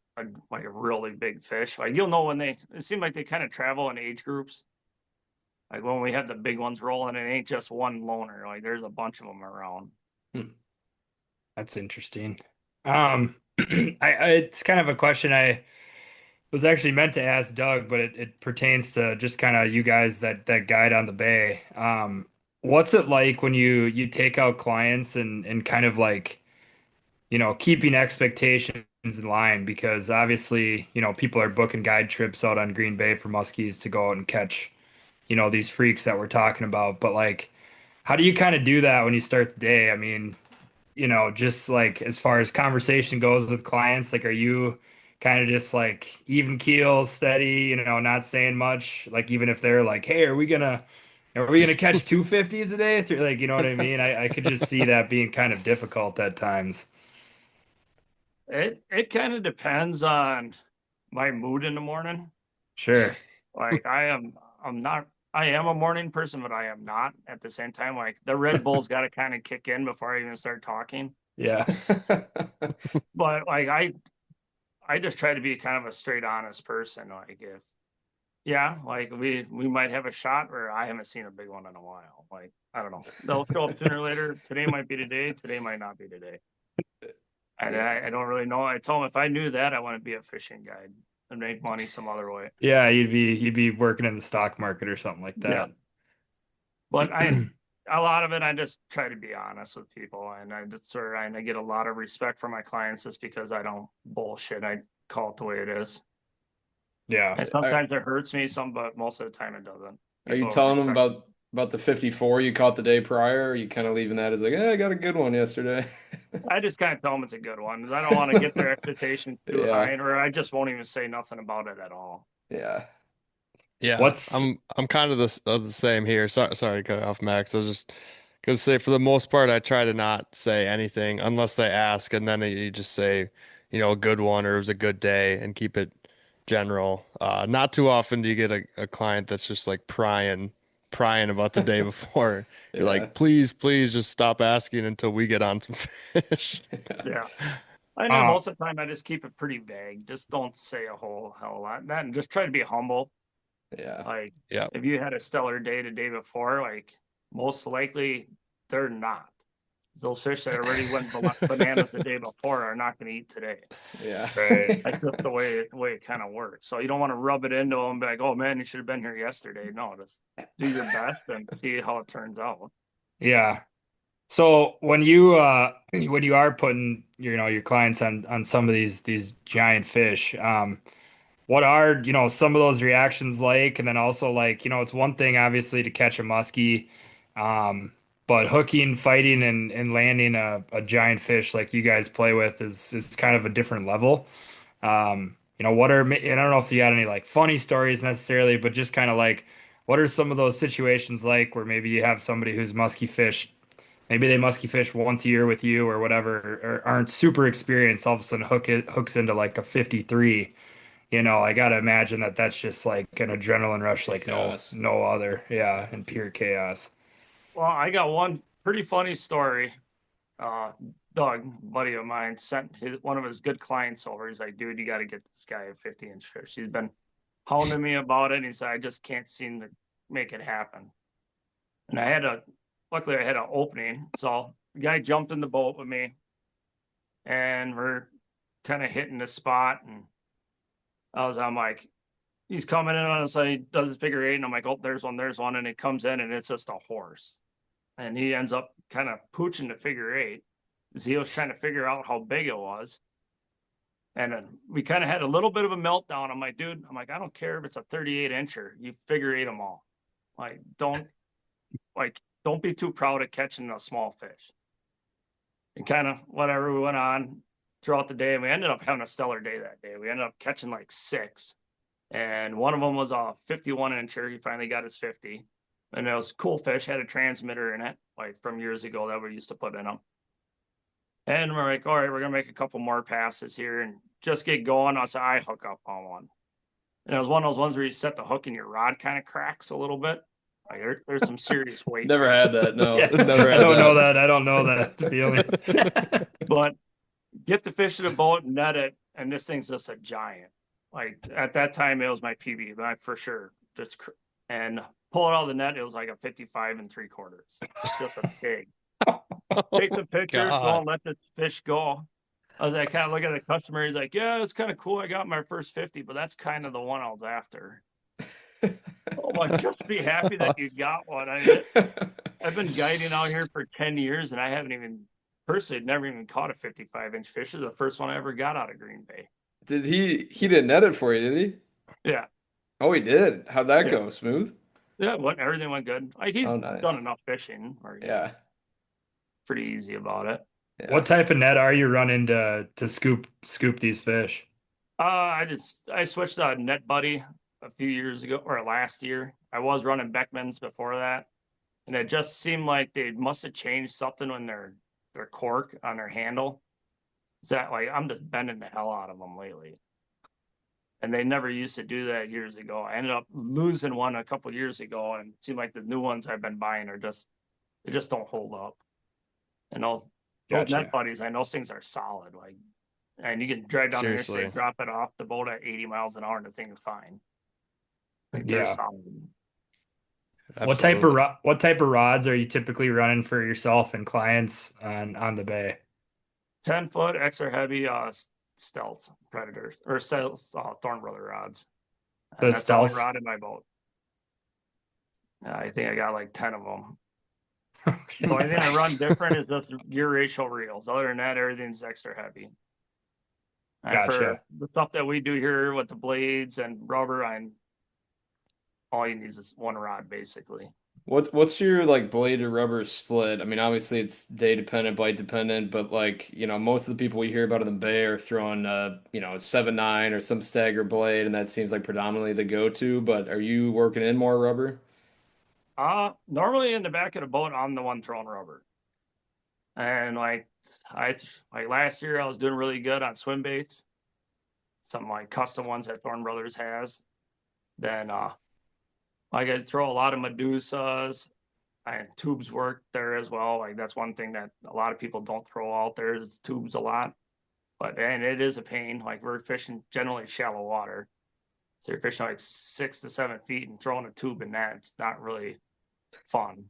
like a really big fish. Like you'll know when it seems like they kind of travel in age groups. Like when we have the big ones rolling, it ain't just one loner. Like there's a bunch of them around. That's interesting. It's kind of a question I was actually meant to ask Doug, but it pertains to just kind of you guys that guide on the bay. What's it like when you take out clients and kind of like, keeping expectations in line? Because obviously, people are booking guide trips out on Green Bay for muskies to go out and catch, these freaks that we're talking about. But like, how do you kind of do that when you start the day? I mean, just like as far as conversation goes with clients, like, are you kind of just like even keel, steady, not saying much? Like, even if they're like, "Hey, are we gonna catch 250s a day?" Like, you know what I mean? I could just see that being kind of difficult at times. It kind of depends on my mood in the morning. Sure. Like I am a morning person, but I am not at the same time. Like the Red Bull's got to kind of kick in before I even start talking. Yeah. But like I just try to be kind of a straight honest person. Like if yeah, like we might have a shot where I haven't seen a big one in a while. Like I don't know. They'll show up sooner or later. Today might be today. Today might not be today. And I don't really know. I told him if I knew that, I want to be a fishing guide and make money some other way. Yeah, you'd be working in the stock market or something like Yeah. that. But a lot of it, I just try to be honest with people, and I get a lot of respect from my clients just because I don't bullshit. I call it the way it is, Yeah. and sometimes it hurts me, but most of the time it doesn't. Are you People telling them respect. about the 54 you caught the day prior? Or are you kind of leaving that as like, I got a good one yesterday? I just kind of tell them it's a good one. 'Cause I don't want to get their expectations too high, Yeah, or I just won't even say nothing about it at all. yeah, Yeah, What's I'm kind of the same here. Sorry to cut off, Max. I was just gonna say for the most part, I try to not say anything unless they ask, and then you just say, a good one or it was a good day, and keep it general. Not too often do you get a client that's just like prying about the day before. You're yeah. like, please just stop asking until we get on some fish. Yeah. I know uh most of the time I just keep it pretty vague. Just don't say a whole hell of a lot. That and just try to be humble. Yeah. Like Yeah, if you had a stellar day the day before, like most likely they're not. Those fish that already went bananas the day before are not going to eat today. Yeah. right. That's just the way it kind of works. So you don't want to rub it into them and be like, "Oh man, you should have been here yesterday." No, just do your best and see how it turns out. Yeah. So when you are putting your clients on some of these giant fish, what are some of those reactions like? And then also like it's one thing obviously to catch a muskie, um, but hooking, fighting, and landing a giant fish like you guys play with is kind of a different level. What are and I don't know if you got any like funny stories necessarily, but just kind of like what are some of those situations like where maybe you have somebody who's musky fish. Maybe they musky fish once a year with you or whatever, or aren't super experienced. All of a sudden, hooks into like a 53. I gotta imagine that that's just like an adrenaline rush, like no Chaos. no other. Yeah, and pure chaos. Well, I got one pretty funny story. Uh, Doug, buddy of mine, sent one of his good clients over. He's like, "Dude, you got to get this guy a 50-inch fish." He's been hounding me about it. And he said, "I just can't seem to make it happen." And luckily, I had an opening. So the guy jumped in the boat with me, and we're kind of hitting the spot. And I'm like, he's coming in on us. He does his figure eight, and I'm like, "Oh, there's one," and it comes in, and it's just a horse. And he ends up kind of pooching the figure eight. He was trying to figure out how big it was. And then we kind of had a little bit of a meltdown. I'm like, I don't care if it's a 38 incher. You figure eight them all. Like, don't like, don't be too proud of catching a small fish. And kind of whatever, we went on throughout the day, and we ended up having a stellar day that day. We ended up catching like 6, and one of them was a 51 incher. He finally got his 50, and it was cool fish. Had a transmitter in it, like from years ago that we used to put in them. And we're like, all right, we're gonna make a couple more passes here and just get going. I hook up on one, and it was one of those ones where you set the hook and your rod kind of cracks a little bit. Like there's some serious weight. Never had that. No. Yeah, Never I had don't know that. that. I don't know that feeling. But get the fish in a boat, net it, and this thing's just a giant. Like at that time, it was my PB, but for sure. And pull it out of the net, it was like a 55 3/4. Just a pig. Take the pictures, God. don't let the fish go. I was like, kind of look at the customer. He's like, yeah, it's kind of cool. I got my first 50, but that's kind of the one I was after. Oh my, just be happy that you got one. I've been guiding out here for 10 years and I haven't even personally never even caught a 55-inch fish. This is the first one I ever got out of Green Bay. Did he didn't net it for you, did he? Yeah. Oh, he did. How'd that Yeah. go? Smooth? Yeah, everything went good. Like he's nice. done enough fishing, or Yeah. pretty easy about it. Yeah. What type of net are you running to scoop these fish? I switched to Net Buddy a few years ago or last year. I was running Beckman's before that, and it just seemed like they must have changed something when their cork on their handle. Is that like I'm just bending the hell out of them lately, and they never used to do that years ago. I ended up losing one a couple years ago, and it seemed like the new ones I've been buying are they just don't hold up. And those Gotcha. Net Buddies, I know those things are solid. Like, and you can drive down the Seriously. interstate, drop it off the boat at 80 miles an hour, and the thing is fine. Like Yeah. they're solid. Absolutely. What type of rods are you typically running for yourself and clients on the bay? 10-foot extra heavy stealth predators or stealth Thorn Brother rods. And The that's the only stealth? rod in my boat. I think I got like 10 of them. Okay, The only thing I run nice. different is just gear ratio reels. Other than that, everything's extra heavy. And Gotcha. for the stuff that we do here with the blades and rubber, all you need is one rod basically. What's your like blade to rubber split? I mean, obviously it's day dependent, bite dependent, but like, most of the people we hear about in the Bay are throwing a 7.9 or some stagger blade, and that seems like predominantly the go-to, but are you working in more rubber? Normally in the back of the boat, I'm the one throwing rubber. And like last year, I was doing really good on swim baits, some like custom ones that Thorn Brothers has. Then I could throw a lot of Medusas and tubes work there as well. Like that's one thing that a lot of people don't throw out there is tubes a lot. And it is a pain. Like we're fishing generally shallow water. So you're fishing like 6 to 7 feet and throwing a tube in that. It's not really fun.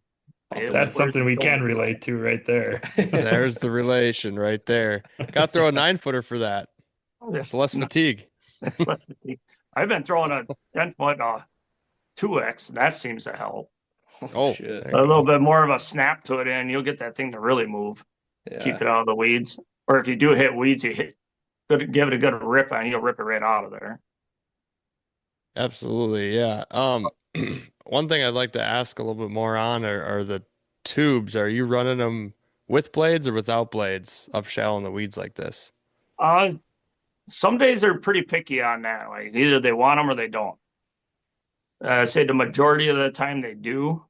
That's something we can relate to right there. There's the relation right there. Got to throw a 9-footer for that. It's less fatigue. I've been throwing a 10-foot 2X, and that seems to help. Oh, Shit. there you A little go. bit more of a snap to it, and you'll get that thing to really move. Yeah. Keep it out of the weeds. Or if you do hit weeds, give it a good rip, and you'll rip it right out of there. Absolutely, yeah. One thing I'd like to ask a little bit more on are the tubes. Are you running them with blades or without blades up shallow in the weeds like this? Some days they're pretty picky on that. Like either they want them or they don't. I'd say the majority of the time they do,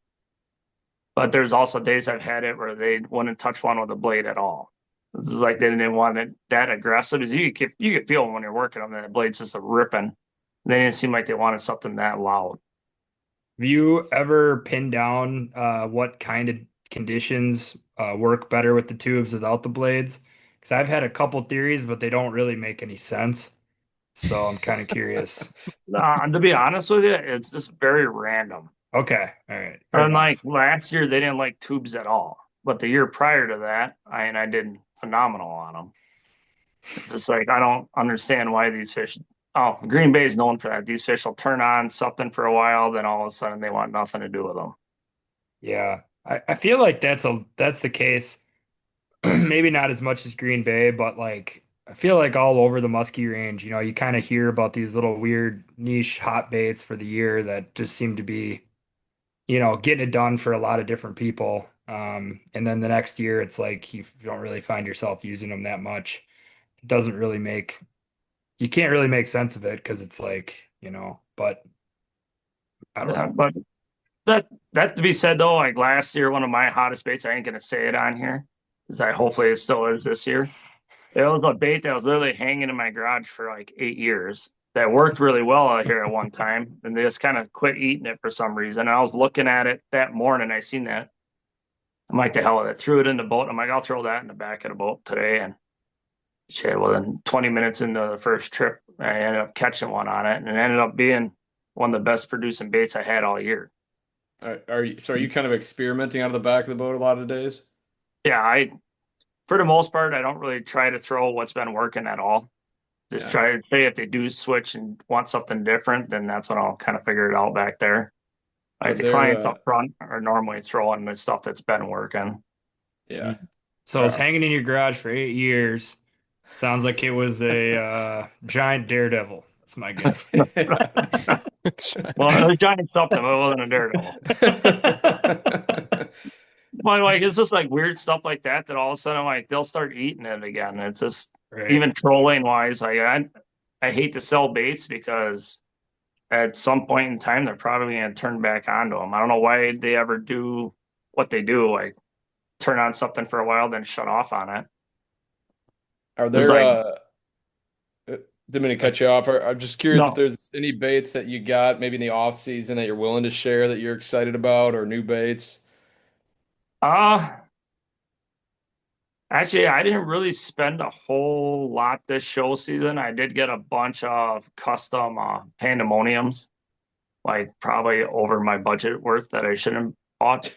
but there's also days I've had it where they wouldn't touch one with a blade at all. This is like they didn't want it that aggressive. As you could feel when you're working them, that the blade's just a ripping. They didn't seem like they wanted something that loud. Have you ever pinned down what kind of conditions work better with the tubes without the blades? Because I've had a couple theories, but they don't really make any sense. So I'm kind of curious. To be honest with you, it's just very random. Okay, all right. Fair And like enough. last year, they didn't like tubes at all. But the year prior to that, I did phenomenal on them. It's just like I don't understand why these fish. Oh, Green Bay is known for that. These fish will turn on something for a while, then all of a sudden they want nothing to do with them. Yeah, I feel like that's the case. Maybe not as much as Green Bay, but like I feel like all over the Musky range, you kind of hear about these little weird niche hot baits for the year that just seem to be getting it done for a lot of different people. And then the next year, it's like you don't really find yourself using them that much. It doesn't really make, you can't really make sense of it because it's like, but I don't know. But that to be said though, like last year, one of my hottest baits, I ain't gonna say it on here, because I hopefully it still is this year. It was a bait that was literally hanging in my garage for like 8 years. That worked really well out here at one time, and they just kind of quit eating it for some reason. And I was looking at it that morning. I seen that. I'm like, the hell with it. Threw it in the boat. I'm like, I'll throw that in the back of the boat today. And shit, well, then 20 minutes into the first trip, I ended up catching one on it, and it ended up being one of the best producing baits I had all year. Are you kind of experimenting out of the back of the boat a lot of days? Yeah, for the most part, I don't really try to throw what's been working at all. Just Yeah. try to say if they do switch and want something different, then that's when I'll kind of figure it out back there. Are Like the there clients up front are normally throwing the stuff that's been working. yeah. So it's hanging in your garage for 8 years. Sounds like it was a giant daredevil. That's my guess. Well, it was giant something, but it wasn't a daredevil. But like it's just like weird stuff like that that all of a sudden like they'll start eating it again. It's just Right. even trolling wise, like I hate to sell baits because at some point in time they're probably gonna turn back onto them. I don't know why they ever do what they do, like turn on something for a while, then shut off on it. Are It's there like didn't mean to cut you off. I'm just curious if no, there's any baits that you got maybe in the off season that you're willing to share that you're excited about or new baits. uh actually I didn't really spend a whole lot this show season. I did get a bunch of custom pandemoniums, like probably over my budget worth that I shouldn't have bought.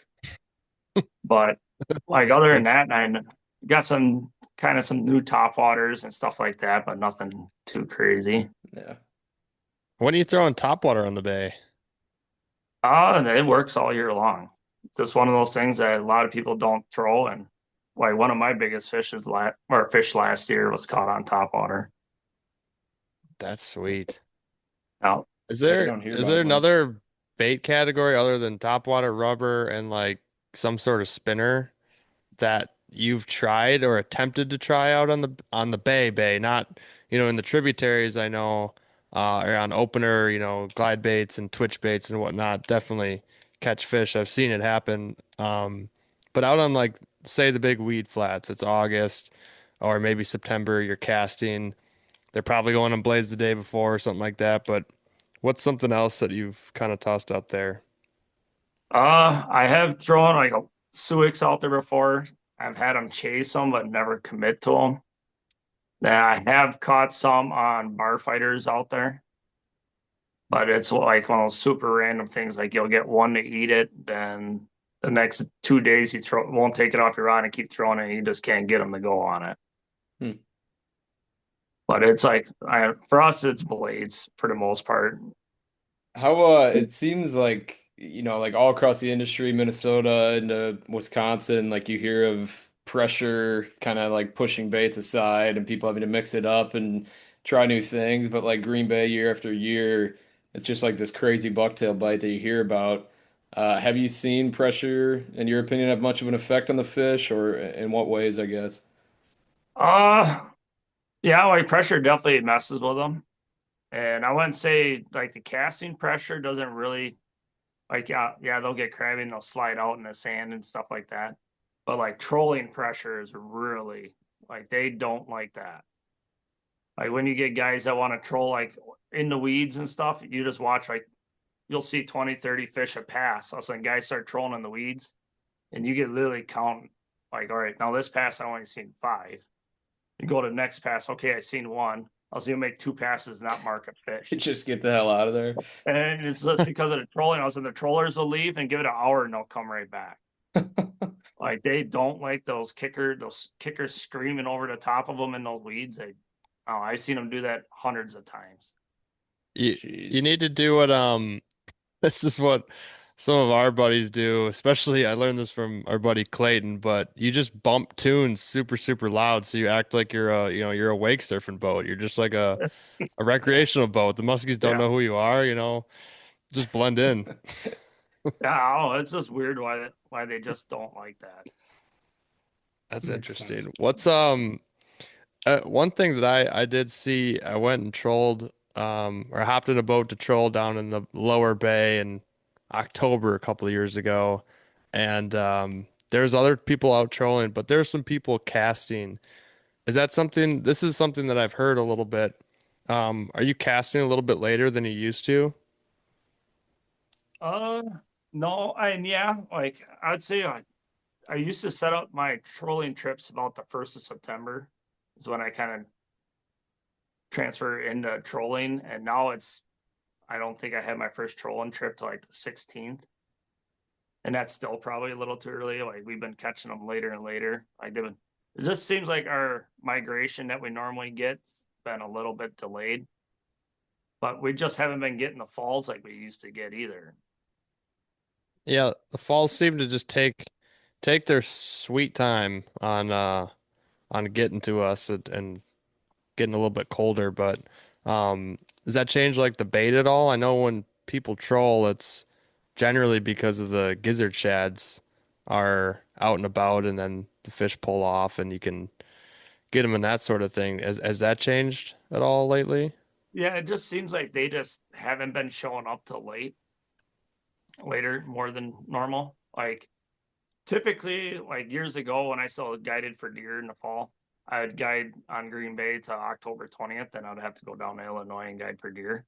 But like other than Makes that, I got some kind of some new top waters and stuff like that, but nothing too crazy. Yeah. When are you throwing top water on the bay? And it works all year long. It's just one of those things that a lot of people don't throw. And like one of my biggest fish last year was caught on top water. That's sweet. Now, Is Yeah, we there don't hear is about there it much. another bait category other than top water, rubber, and like some sort of spinner that you've tried or attempted to try out on the bay, not in the tributaries? I know, or on opener, glide baits and twitch baits and whatnot. Definitely catch fish. I've seen it happen. But out on like say the big weed flats, it's August or maybe September. You're casting. They're probably going on blades the day before or something like that. But what's something else that you've kind of tossed out there? I have thrown like a Suix out there before. I've had them chase them, but never commit to them. Now, I have caught some on bar fighters out there, but it's like one of those super random things. Like you'll get one to eat it, then the next 2 days you won't take it off your rod and keep throwing it. And you just can't get them to go on it. Hmm. But it's like for us, it's blades for the most part. How it seems like like all across the industry, Minnesota and Wisconsin, like you hear of pressure kind of like pushing baits aside and people having to mix it up and try new things. But like Green Bay year after year, it's just like this crazy bucktail bite that you hear about. Have you seen pressure, in your opinion, have much of an effect on the fish, or in what ways, I guess? Uh, yeah, like pressure definitely messes with them. And I wouldn't say like the casting pressure doesn't really like yeah, they'll get crabby and they'll slide out in the sand and stuff like that. But like trolling pressure is really like they don't like that. Like when you get guys that want to troll like in the weeds and stuff, you just watch like you'll see 20, 30 fish a pass. All of a sudden guys start trolling in the weeds and you get literally counting like, all right, now this pass I only seen five. You go to the next pass, okay, I seen one. I was gonna make two passes, not mark a fish. Just get the hell out of there. And it's just because of the trolling. I was in the trollers will leave and give it an hour and they'll come right back. Like they don't like those kickers screaming over the top of them in those weeds. I've seen them do that hundreds of times. You Jeez. need to do what this is what some of our buddies do, especially I learned this from our buddy Clayton, but you just bump tunes super, super loud so you act like you're a wake surfing boat. You're just like a Yeah. recreational boat. The Muskies don't Yeah. know who you are, just blend in. Yeah, oh, it's just weird why they just don't like that. That's Makes sense. interesting. What's one thing that I did see, I went and trolled or hopped in a boat to troll down in the lower bay in October a couple of years ago. And there's other people out trolling, but there's some people casting. Is that something? This is something that I've heard a little bit. Are you casting a little bit later than you used to? Uh, no, and yeah, like I'd say I used to set up my trolling trips about the 1st of September is when I kind of transfer into trolling, and now I don't think I had my first trolling trip till like the 16th, and that's still probably a little too early. Like we've been catching them later and later. It just seems like our migration that we normally get's been a little bit delayed, but we just haven't been getting the falls like we used to get either. Yeah, the falls seem to just take their sweet time on getting to us and getting a little bit colder, but does that change like the bait at all? I know when people troll, it's generally because of the gizzard shads are out and about and then the fish pull off and you can get them and that sort of thing. Has that changed at all lately? Yeah, it just seems like they just haven't been showing up till later more than normal. Like typically, like years ago when I still guided for deer in the fall, I would guide on Green Bay to October 20th, and I'd have to go down to Illinois and guide for deer.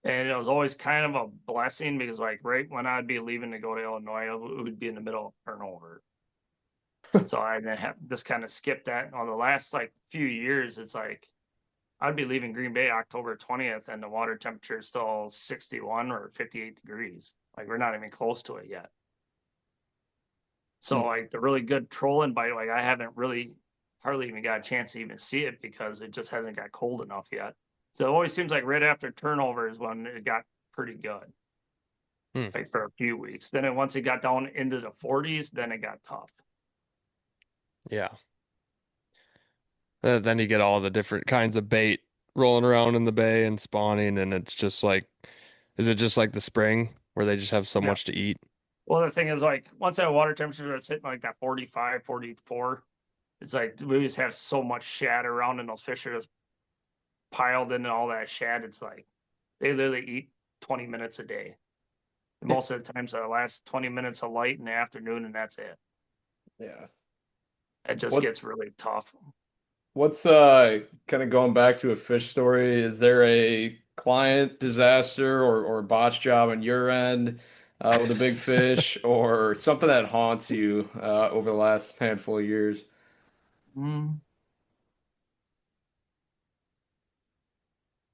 And it was always kind of a blessing because like right when I'd be leaving to go to Illinois, it would be in the middle of turnover. And so I then have just kind of skipped that. On the last like few years, it's like I'd be leaving Green Bay October 20th and the water temperature is still 61 or 58 degrees. Like we're not even close to it yet. So like the really good trolling bite, like I haven't really hardly even got a chance to even see it because it just hasn't got cold enough yet. So it always seems like right after turnover is when it got pretty good, Hmm. like for a few weeks. Then once it got down into the 40s, then it got tough. Yeah. Then you get all the different kinds of bait rolling around in the bay and spawning, and it's just like, is it just like the spring where they just have so Yeah. much to eat? Well, the thing is like once that water temperature is hitting like that 45, 44, it's like we just have so much shad around and those fish are just piled into all that shad. It's like they literally eat 20 minutes a day. And most of the times, the last 20 minutes of light in the afternoon, and that's it. Yeah. It just What gets really tough. what's kind of going back to a fish story? Is there a client disaster or botch job on your end with a big fish or something that haunts you over the last handful of years? Mm,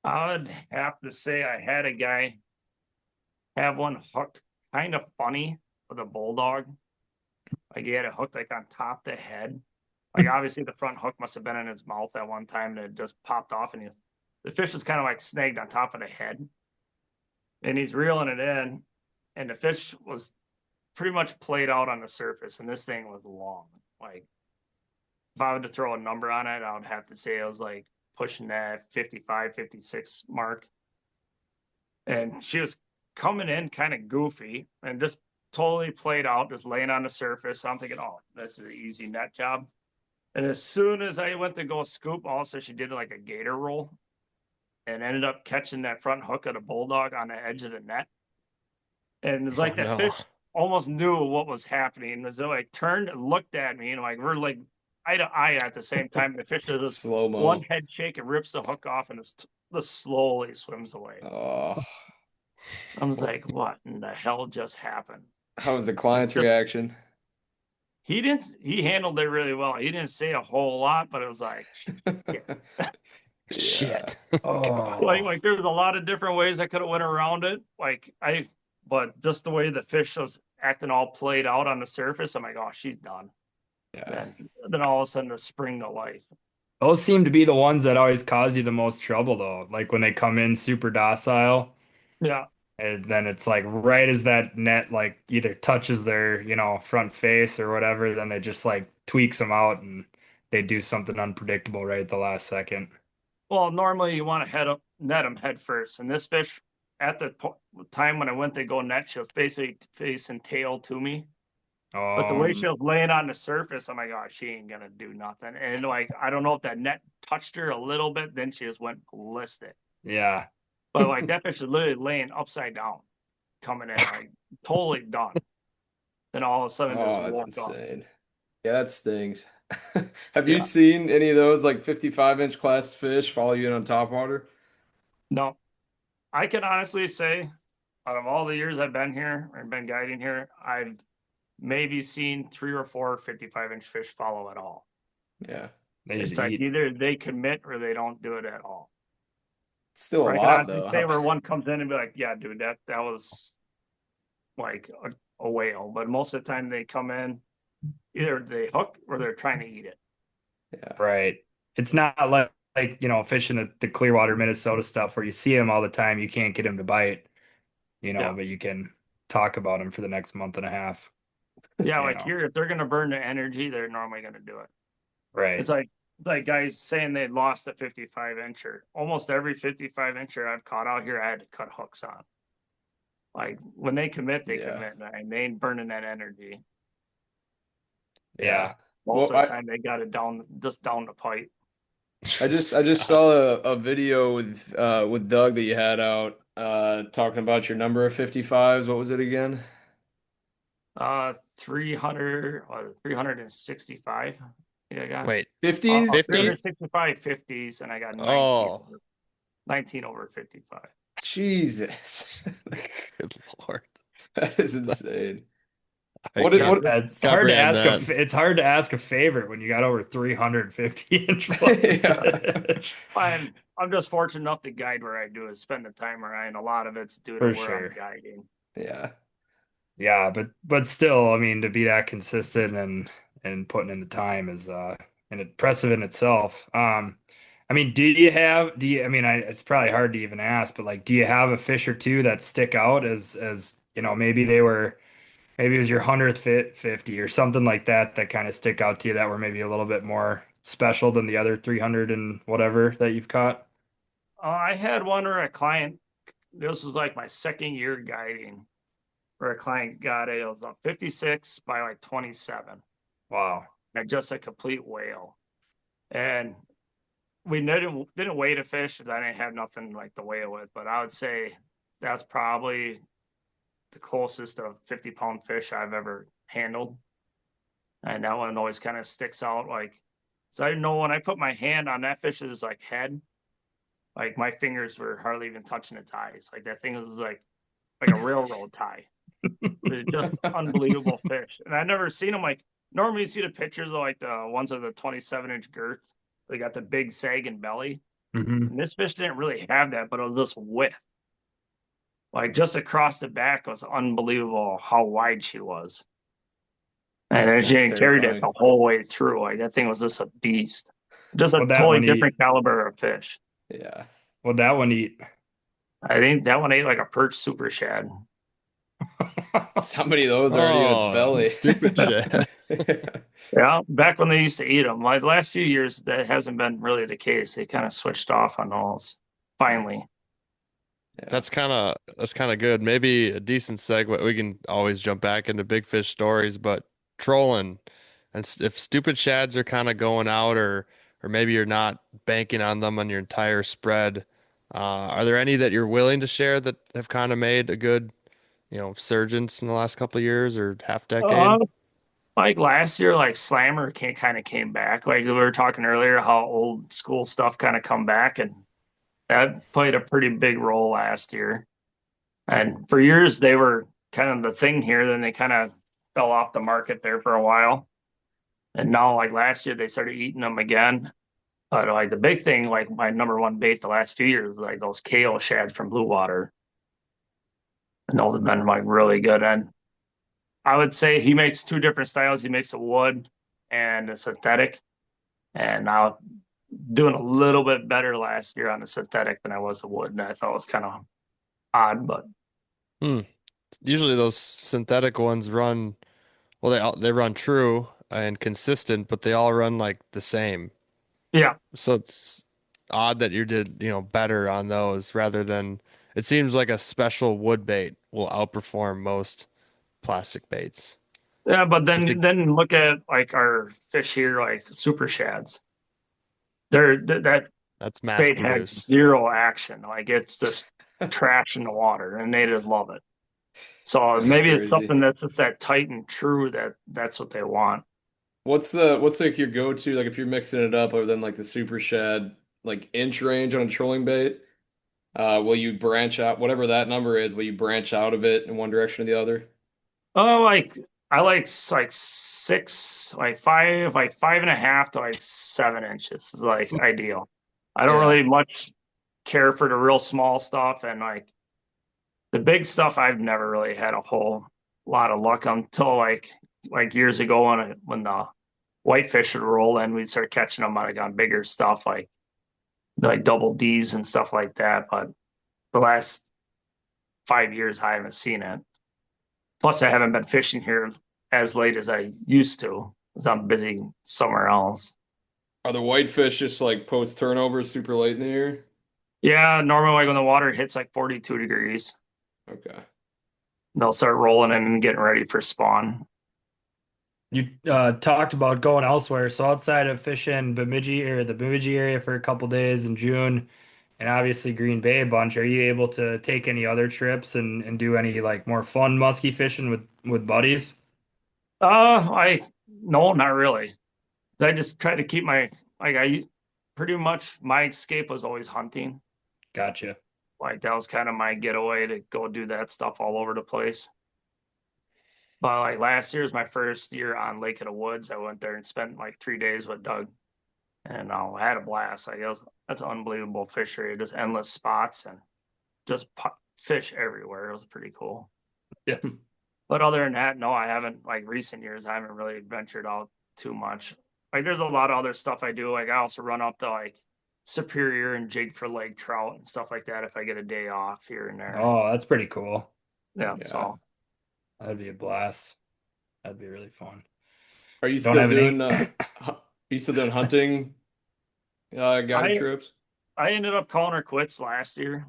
I would have to say I had a guy have one hooked kind of funny with a bulldog. Like he had it hooked like on top the head. Like obviously the front hook must have been in his mouth at one time and it just popped off and the fish was kind of like snagged on top of the head. And he's reeling it in, and the fish was pretty much played out on the surface, and this thing was long. Like if I were to throw a number on it, I would have to say it was like pushing that 55, 56 mark. And she was coming in kind of goofy and just totally played out, just laying on the surface. I'm thinking, oh, this is an easy net job. And as soon as I went to go scoop, also she did like a gator roll and ended up catching that front hook of the bulldog on the edge of the net. And it's Oh like that no. fish almost knew what was happening. As though like turned and looked at me, and like we're like eye to eye at the same time. The fish does this one Slow-mo. head shake and rips the hook off, and just slowly swims away. Oh, I was like, "What in the hell just happened?" how was the And client's just reaction? he didn't. He handled it really well. He didn't say a whole lot, but it was like, shit. Yeah. Shit. like Oh, like there's a lot of different ways I could have went around it. But just the way the fish was acting all played out on the surface, I'm like, oh, she's done. Yeah. Then all of a sudden, the spring to life. those seem to be the ones that always cause you the most trouble, though. Like when they come in super docile, Yeah. and then it's like right as that net like either touches their, front face or whatever, then they just like tweaks them out and they do something unpredictable right at the last second. Well, normally you want to net them head first, and this fish at the time when I went to go net, she was basically facing tail to me. But the way Um, she was laying on the surface, I'm like, oh, she ain't gonna do nothing. And like, I don't know if that net touched her a little bit, then she just went ballistic. yeah. But like that fish was literally laying upside down, coming in, like totally done. Then all of a sudden just Oh, that's woke up. insane. Yeah, that stings. Have you Yeah. seen any of those like 55-inch class fish follow you in on top water? No, I can honestly say, out of all the years I've been here or been guiding here, I've maybe seen 3 or 4 55-inch fish follow at all. Yeah. They just It's like eat. either they commit or they don't do it at all. It's still a Or I can lot honestly though. say where one comes in and be like, yeah, dude, that was like a whale. But most of the time they come in, either they hook or they're trying to eat it. Yeah. Right. It's not like fishing the Clearwater, Minnesota stuff where you see them all the time. You can't get them to bite, Yeah. but you can talk about them for the next month and a half, Yeah, you like know. here, if they're gonna burn the energy, they're normally gonna do it. Right. It's like guys saying they lost a 55-incher. Almost every 55-incher I've caught out here, I had to cut hooks on. Like when they commit, they Yeah. commit, and they ain't burning that energy. Yeah. Yeah. Most Well, of the time, they got it just down the pipe. I just saw a video with Doug that you had out talking about your number of 55s. What was it again? 300 or 365. Yeah, I got Wait, 50s? 50? 365 50s, and I got Oh, 19 over 55. Jesus. good Lord. That is insane. I What did Yeah, can't what It's hard to comprehend ask that. it's hard to ask a favorite when you got over 350-inch floats. Yeah. I'm just fortunate enough to guide where I do is spend the time where I, and a lot of it's due to For where I'm sure. guiding. Yeah. Yeah, but still, I mean, to be that consistent and putting in the time is and impressive in itself. I mean, I mean, it's probably hard to even ask, but like, do you have a fish or two that stick out as maybe it was your 100th 50 or something like that kind of stick out to you that were maybe a little bit more special than the other 300 and whatever that you've caught? I had one where a client, this was like my second year guiding, where a client got it. It was a 56 by like 27, Wow. and just a complete whale. And we didn't weigh the fish because I didn't have nothing like to weigh it with. But I would say that's probably the closest to 50-pound fish I've ever handled. And that one always kind of sticks out. Like, so I know when I put my hand on that fish's like head, like my fingers were hardly even touching its eyes. Like that thing was like a railroad tie. It's just unbelievable fish. And I've never seen them like normally you see the pictures of like the ones with the 27-inch girth. They got the big sagging belly. Hmm. And this fish didn't really have that, but it was this width. Like just across the back was unbelievable how wide she was. And then she That's carried it terrifying. the whole way through. Like that thing was just a beast. Just a Would that totally one eat? different caliber of fish. Yeah. Would that one eat? I think that one ate like a perch super shad. How many of those already in its Oh, belly? stupid shit. Yeah, back when they used to eat them. Like the last few years, that hasn't been really the case. They kind of switched off on those. Finally, Yeah. That's kind of good. Maybe a decent segue. We can always jump back into big fish stories, but trolling and if stupid shads are kind of going out, or maybe you're not banking on them on your entire spread, are there any that you're willing to share that have kind of made a good, surgence in the last couple of years or half uh, decade? like last year, like Slammer kind of came back. Like we were talking earlier, how old school stuff kind of come back, and that played a pretty big role last year. And for years, they were kind of the thing here. Then they kind of fell off the market there for a while. And now, like last year, they started eating them again. But like the big thing, like my number one bait the last few years, like those KO shads from Blue Water. And those have been like really good. And I would say he makes two different styles. He makes a wood and a synthetic. And now doing a little bit better last year on the synthetic than I was the wood. And I thought it was kind of odd, but Hmm. Usually those synthetic ones run, well, they run true and consistent, but they all run like the same. yeah. So it's odd that you did, better on those rather than it seems like a special wood bait will outperform most plastic baits. Yeah, but Like the, then look at like our fish here, like super shads. That that's mass bait had produced. zero action. Like it's just trash in the water, and they just love it. So That's maybe it's crazy. something that's just that tight and true that's what they want. What's like your go-to, like if you're mixing it up other than like the super shad, like inch range on a trolling bait? Will you branch out, whatever that number is, will you branch out of it in one direction or the other? Oh, like I like six, like 5.5 to like 7 inches is like ideal. I don't Yeah. really much care for the real small stuff, and like the big stuff I've never really had a whole lot of luck until like years ago when the whitefish would roll in, we'd start catching them on bigger stuff like double D's and stuff like that. But the last 5 years I haven't seen it. Plus, I haven't been fishing here as late as I used to because I'm busy somewhere else. Are the whitefish just like post turnovers super late in the year? Yeah, normally like when the water hits like 42 degrees, Okay. they'll start rolling in and getting ready for spawn. You talked about going elsewhere. So outside of fishing Bemidji or the Bemidji area for a couple days in June, and obviously Green Bay a bunch, are you able to take any other trips and do any like more fun musky fishing with buddies? I no, not really. I just try to keep like I pretty much my escape was always hunting. Gotcha. Like that was kind of my getaway to go do that stuff all over the place. But like last year was my first year on Lake of the Woods. I went there and spent like 3 days with Doug, and I had a blast. Like that's an unbelievable fishery, just endless spots and just fish everywhere. It was pretty cool. Yeah. But other than that, no, I haven't. Like recent years, I haven't really ventured out too much. Like there's a lot of other stuff I do. Like I also run up to like Superior and jig for lake trout and stuff like that if I get a day off here and there. Oh, that's pretty cool. Yeah, Yeah. so That'd be a blast. That'd be really fun. Are you Don't still have any. doing are you still doing hunting guided I trips? I ended up calling her quits last year.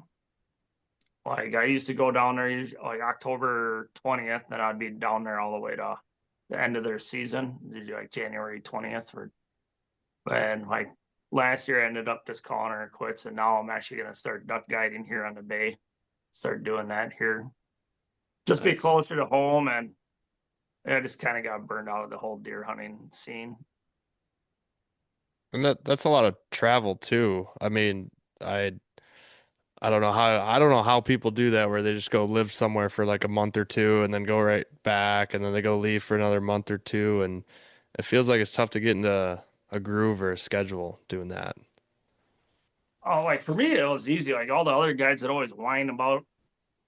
Like I used to go down there like October 20th, then I'd be down there all the way to the end of their season, usually like January 20th. And like last year, I ended up just calling her quits, and now I'm actually gonna start duck guiding here on the bay. Start doing that here, just be Nice. closer to home, and I just kind of got burned out of the whole deer hunting scene. And that's a lot of travel too. I mean, I I don't know how people do that where they just go live somewhere for like a month or two and then go right back and then they go leave for another month or two and it feels like it's tough to get into a groove or a schedule doing that. Oh, like for me, it was easy. Like all the other guys that always whine about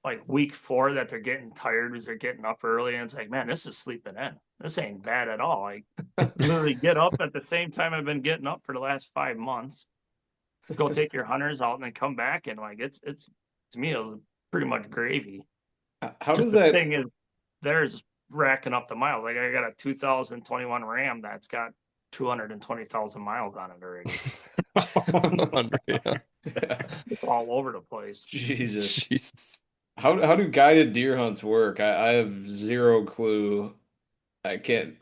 like week 4 that they're getting tired because they're getting up early, and it's like, man, this is sleeping in. This ain't bad at all. Like literally get up at the same time I've been getting up for the last 5 months. Go take your hunters out and then come back, and like it's to me it was pretty much gravy. How Just does the that thing is, there's racking up the miles. Like I got a 2021 Ram that's got 220,000 miles on it already. Unreal. It's all over the place. Jesus. Jesus. How do guided deer hunts work? I have zero clue. I can't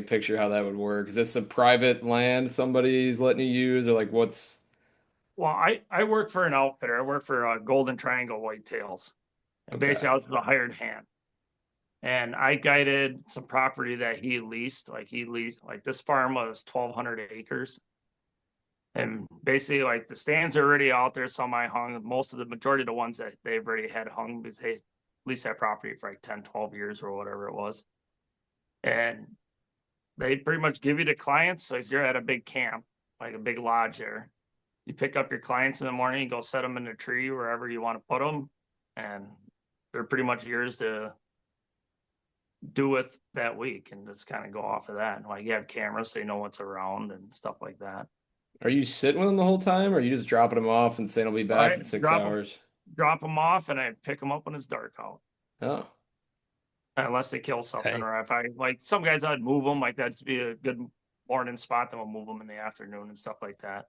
picture how that would work. Is this a private land somebody's letting you use or like what's Well, I work for an outfitter. I work for Golden Triangle Whitetails, and basically okay. I was the hired hand. And I guided some property that he leased. Like this farm was 1,200 acres. And basically, like the stands are already out there. Some I hung. Most of the majority of the ones that they've already had hung because they leased that property for like 10, 12 years or whatever it was. And they pretty much give you the clients. So you're at a big camp, like a big lodge there. You pick up your clients in the morning, you go set them in the tree wherever you want to put them. And they're pretty much yours to do with that week and just kind of go off of that. And like you have cameras so you know what's around and stuff like that. Are you sitting with them the whole time or are you just dropping them off and saying I'll be back I in six drop them hours? drop them off and I pick them up when it's dark out. Oh, Unless they kill something, Hey, or if I like some guys I'd move them, like that'd be a good morning spot, then we'll move them in the afternoon and stuff like that.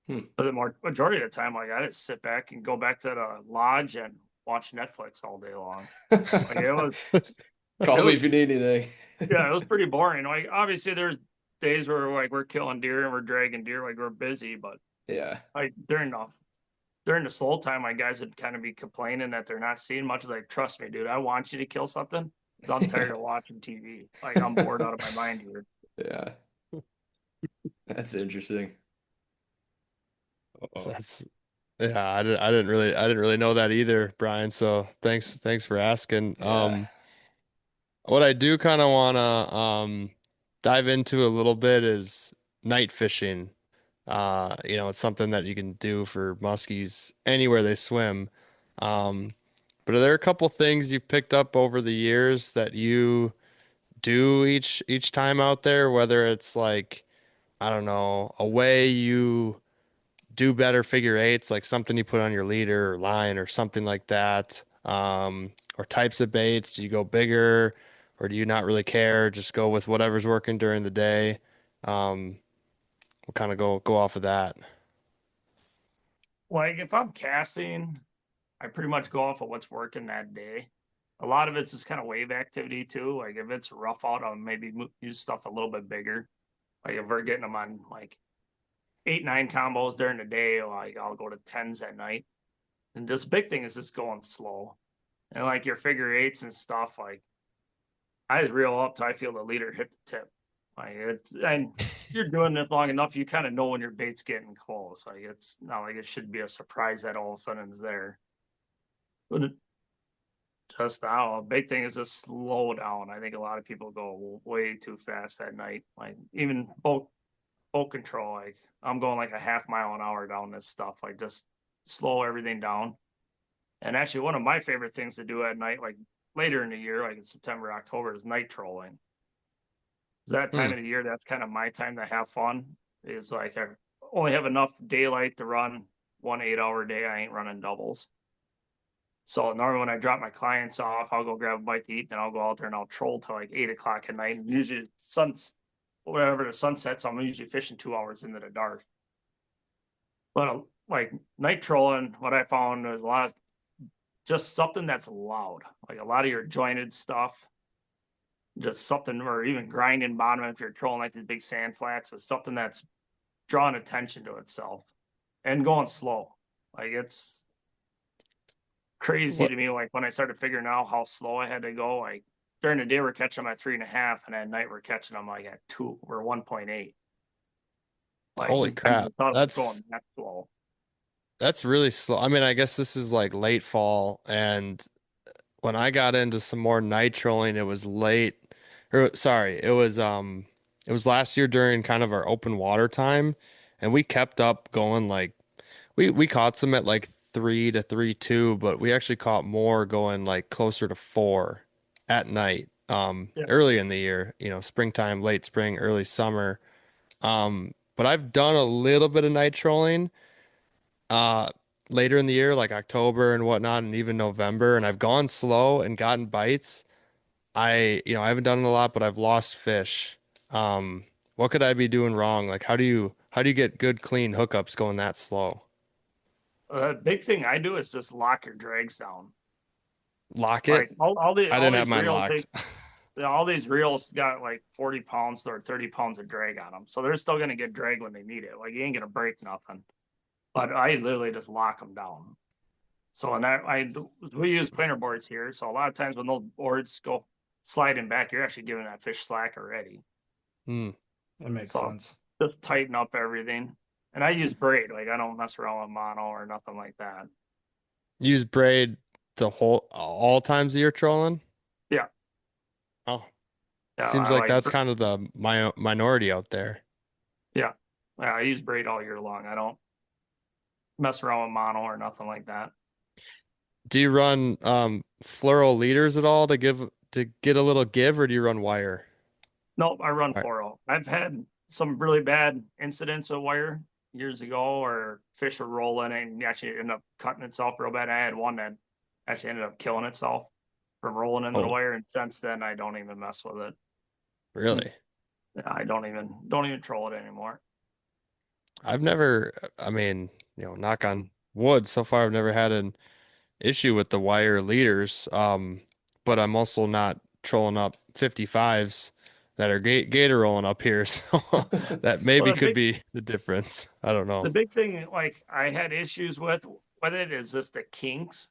But the majority of the time, like I just sit back and go back to the lodge and watch Netflix all day long. Like it Call me was if you need anything. yeah, it was pretty boring. Like obviously there's days where like we're killing deer and we're dragging deer, like we're busy, but Yeah. like during the slow time, my guys would kind of be complaining that they're not seeing much. Like, trust me, dude, I want you to kill something because I'm tired of watching TV. Like I'm bored out of my mind here. Yeah. That's interesting. Uh-oh. That's yeah, I didn't really know that either, Brian. So thanks for asking. Yeah. What I do kind of want to dive into a little bit is night fishing. It's something that you can do for muskies anywhere they swim. Um, but are there a couple things you've picked up over the years that you do each time out there, whether it's like, I don't know, a way you do better figure eights, like something you put on your leader or line or something like that. Or types of baits. Do you go bigger or do you not really care? Just go with whatever's working during the day. Um, we'll kind of go off of that. Like if I'm casting, I pretty much go off of what's working that day. A lot of it's just kind of wave activity too. Like if it's rough out, I'll maybe use stuff a little bit bigger. Like if we're getting them on like 8, 9 combos during the day, like I'll go to tens at night. And just big thing is just going slow. And like your figure eights and stuff, like I just reel up till I feel the leader hit the tip. Like it's and you're doing this long enough, you kind of know when your bait's getting close. Like it's not like it should be a surprise that all of a sudden it's there. But just now, a big thing is just slow down. I think a lot of people go way too fast at night. Like even boat control, like I'm going like a half mile an hour down this stuff. Like just slow everything down. And actually, one of my favorite things to do at night, like later in the year, like in September, October, is night trolling. That time Hmm. of the year, that's kind of my time to have fun. Is like I only have enough daylight to run 1 8-hour day. I ain't running doubles. So normally when I drop my clients off, I'll go grab a bite to eat, then I'll go out there and I'll troll till like 8 o'clock at night. And usually whatever the sun sets, I'm usually fishing 2 hours into the dark. But like night trolling, what I found is a lot of just something that's loud, like a lot of your jointed stuff, just something, or even grinding bottom if you're trolling like these big sand flats, is something that's drawing attention to itself and going slow. Like it's crazy What? to me. Like when I started figuring out how slow I had to go, like during the day we're catching them at 3.5, and at night we're catching them like at 2 or 1.8. Like Holy I crap. never thought it was going that slow. That's really slow. I mean, I guess this is like late fall, and when I got into some more night trolling, it was late, or sorry, it was last year during kind of our open water time, and we kept up going like we caught some at like 3 to 3.2, but we actually caught more going like closer to 4 at night. Yeah. Early in the year, springtime, late spring, early summer. But I've done a little bit of night trolling uh later in the year, like October and whatnot, and even November, and I've gone slow and gotten bites. I haven't done it a lot, but I've lost fish. What could I be doing wrong? Like how do you get good clean hookups going that slow? Big thing I do is just lock your drags down. Lock Like it? I all didn't have these mine reels, locked. all these reels got like 40 pounds or 30 pounds of drag on them. So they're still going to get drag when they need it. Like you ain't going to break nothing. But I literally just lock them down. So and we use planer boards here. So a lot of times when those boards go sliding back, you're actually giving that fish slack already. Hmm. That makes So sense. just tighten up everything. And I use braid. Like I don't mess around with mono or nothing like that. Use braid the whole all times that you're trolling? Yeah. Oh, Yeah. seems I like like, that's kind of the minority out there. yeah. Yeah. I use braid all year long. I don't mess around with mono or nothing like that. Do you run fluoro leaders at all to get a little give, or do you run wire? Nope, I run Wire. 4.0. I've had some really bad incidents with wire years ago, or fish were rolling and actually ended up cutting itself real bad. I had one that actually ended up killing itself from rolling into the Oh, wire, and since then I don't even mess with it. really? Yeah, I don't even troll it anymore. I've never, I mean, knock on wood, so far I've never had an issue with the wire leaders. But I'm also not trolling up 55s that are gator rolling up here, so that Well, maybe could be the difference. I don't know. the big thing, like I had issues with it is just the kinks.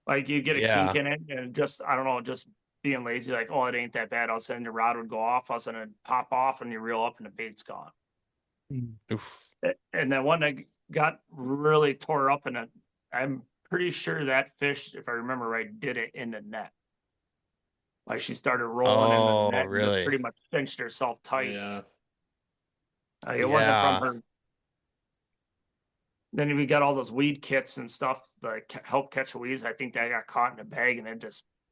Like you get a kink Yeah. in it, and just I don't know, just being lazy, like oh, it ain't that bad. All of a sudden, the rod would go off, all of a sudden, it'd pop off, and you reel up, and the bait's gone. Oof. And then one that got really tore up, and I'm pretty sure that fish, if I remember right, did it in the net. Like she started rolling in the Oh, net and just really? pretty much cinched herself tight. Yeah. It wasn't from Yeah. her. Then we got all those weed kits and stuff that help catch weeds. I think that got caught in a bag, and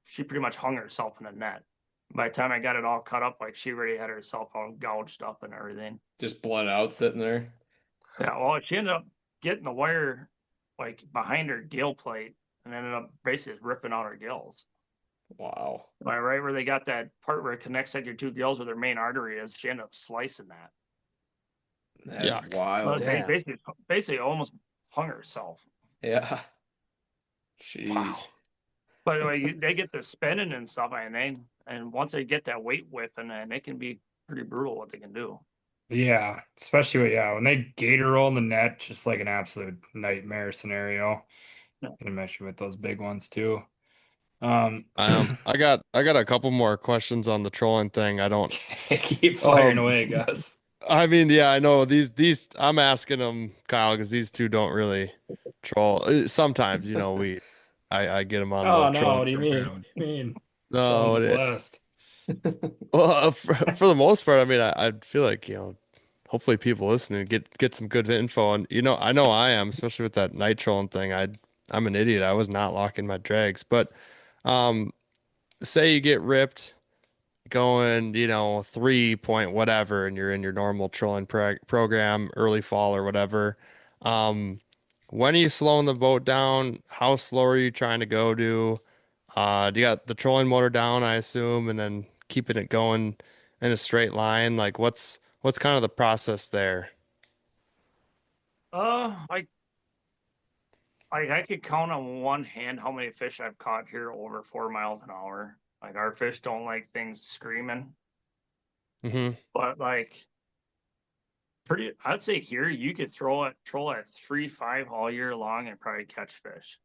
she pretty much hung herself in the net. By the time I got it all cut up, like she already had herself all gouged up and everything. Just bled out sitting there. Yeah, well, she ended up getting the wire like behind her gill plate and ended up basically ripping out her gills. Wow. Am I right where they got that part where it connects like your two gills where their main artery is? She ended up slicing that. That's Yuck. Well, wild. Damn. basically almost hung herself. Yeah. Wow. Jeez. But like, they get the spinning and stuff, and once they get that weight whipping, and it can be pretty brutal what they can do. Yeah, especially when they gator roll in the net, just like an absolute nightmare scenario. Yeah. Can imagine with those big ones too. Um, I got a couple more questions on the trolling thing. I don't. keep firing Um, away, Gus. I mean, yeah, I know these. I'm asking them, Kyle, because these two don't really troll. Sometimes, I get them on the Oh no, trolling what do you mean? program. What do you mean? Trolling's No, a blast. well, for the most part, I mean, I feel like, hopefully people listening get some good info. And, I know I am, especially with that night trolling thing. I'm an idiot. I was not locking my drags. But um, say you get ripped going, 3 point whatever, and you're in your normal trolling program, early fall or whatever. Um, when are you slowing the boat down? How slow are you trying to go to? Do you got the trolling motor down, I assume, and then keeping it going in a straight line? Like what's kind of the process there? Like I could count on one hand how many fish I've caught here over 4 miles an hour. Like our fish don't like things screaming, Mm-hmm. but like I'd say here you could troll at 3-5 all year long and probably catch fish.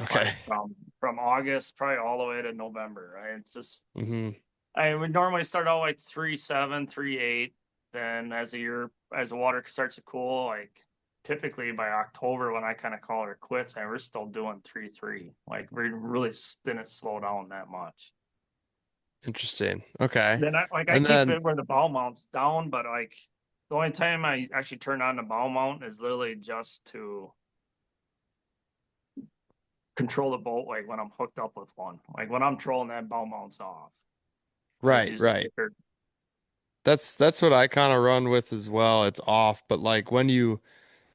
Okay. Like from August probably all the way to November, right? It's just Mm-hmm. I would normally start out like 3-7, 3-8. Then as the water starts to cool, like typically by October when I kind of call it quits, and we're still doing 3-3. Like we really didn't slow down that much. Interesting. Okay. Then I And keep then it where the bow mount's down, but like the only time I actually turn on the bow mount is literally just to control the boat, like when I'm hooked up with one. Like when I'm trolling, that bow mount's off. It's right, usually right. That's what I kind of run with as well. It's off, but like when you